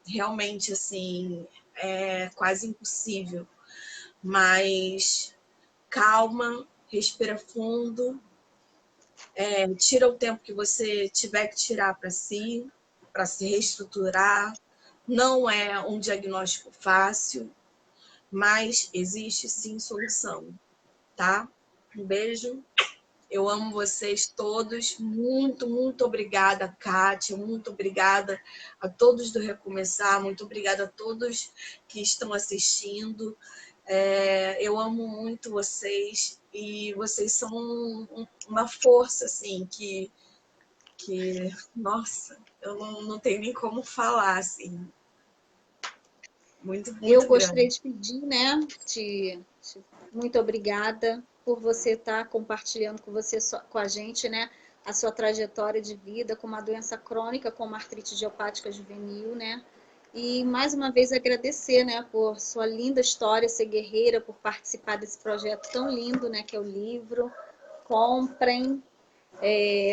realmente, assim, é quase impossível. Mas calma, respira fundo, tira o tempo que você tiver que tirar para si, para se reestruturar. Não é um diagnóstico fácil, mas existe sim solução, tá? Um beijo. Eu amo vocês todos. Muito, muito obrigada, Kátia. Muito obrigada a todos do Recomeçar. Muito obrigada a todos que estão assistindo. Eu amo muito vocês e vocês são uma força, assim, nossa, eu não tenho nem como falar, assim. Muito, Eu muito gostaria grande. de pedir, né, muito obrigada por você estar compartilhando com a gente, né, a sua trajetória de vida com uma doença crônica como artrite idiopática juvenil, né? E mais uma vez agradecer, né, por sua linda história, ser guerreira, por participar desse projeto tão lindo, né, que é o livro. Comprem.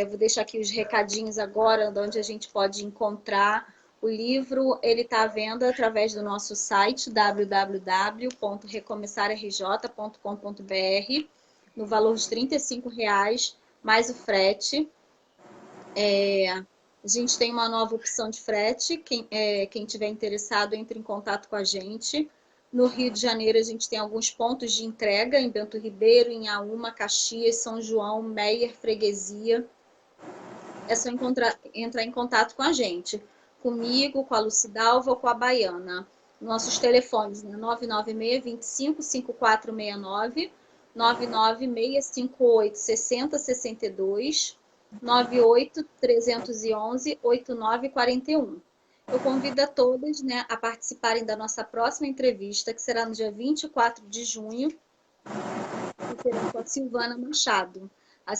Vou deixar aqui os recadinhos agora, de onde a gente pode encontrar o livro. Ele está à venda através do nosso site www.recomeçarrj.com.br no valor de R$ 35,00 mais o frete. A gente tem uma nova opção de frete. Quem tiver interessado, entre em contato com a gente. No Rio de Janeiro, a gente tem alguns pontos de entrega, em Bento Ribeiro, em Auma, Caxias, São João, Meier, Freguesia. É só entrar em contato com a gente. Comigo, com a Lucidalva ou com a Baiana. Nossos telefones, né? 996-25-5469 99658 6062, 98 311 8941. Eu convido a todas, né, a participarem da nossa próxima entrevista, que será no dia 24 de junho, que será com a Silvana Machado. A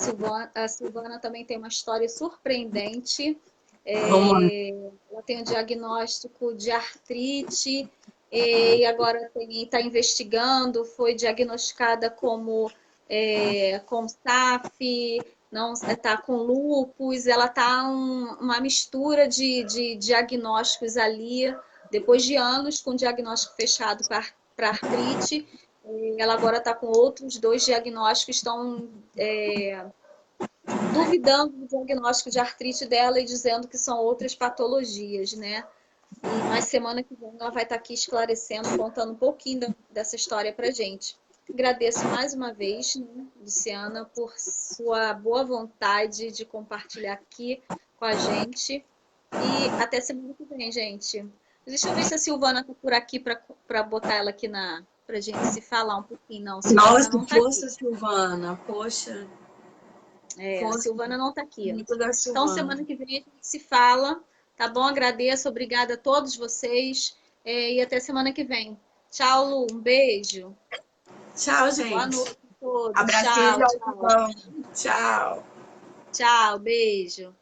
Silvana também tem uma história surpreendente. Ela tem um diagnóstico de artrite e agora está investigando, foi diagnosticada com SAF, não está com lúpus, ela está uma mistura de diagnósticos ali, depois de anos com diagnóstico fechado para artrite, ela agora está com outros 2 diagnósticos, estão duvidando do diagnóstico de artrite dela e dizendo que são outras patologias, né? Mas semana que vem ela vai estar aqui esclarecendo, contando um pouquinho dessa história pra gente. Agradeço mais uma vez, né, Luciana, por sua boa vontade de compartilhar aqui com a gente. E até semana que vem, gente. Deixa eu ver se a Silvana está por aqui para botar ela aqui pra gente se falar um pouquinho. Não, Silvana Nossa, não tá força, aqui. Silvana. Poxa. A Silvana não está aqui. Muito da Então, Silvana. semana que vem a gente se fala, tá bom? Agradeço, obrigada a todos vocês e até semana que vem. Tchau, Lu, um beijo. Tchau, gente. Boa noite a todos. Abracinho. Tchau, tchau. Tchau. Tchau, beijo.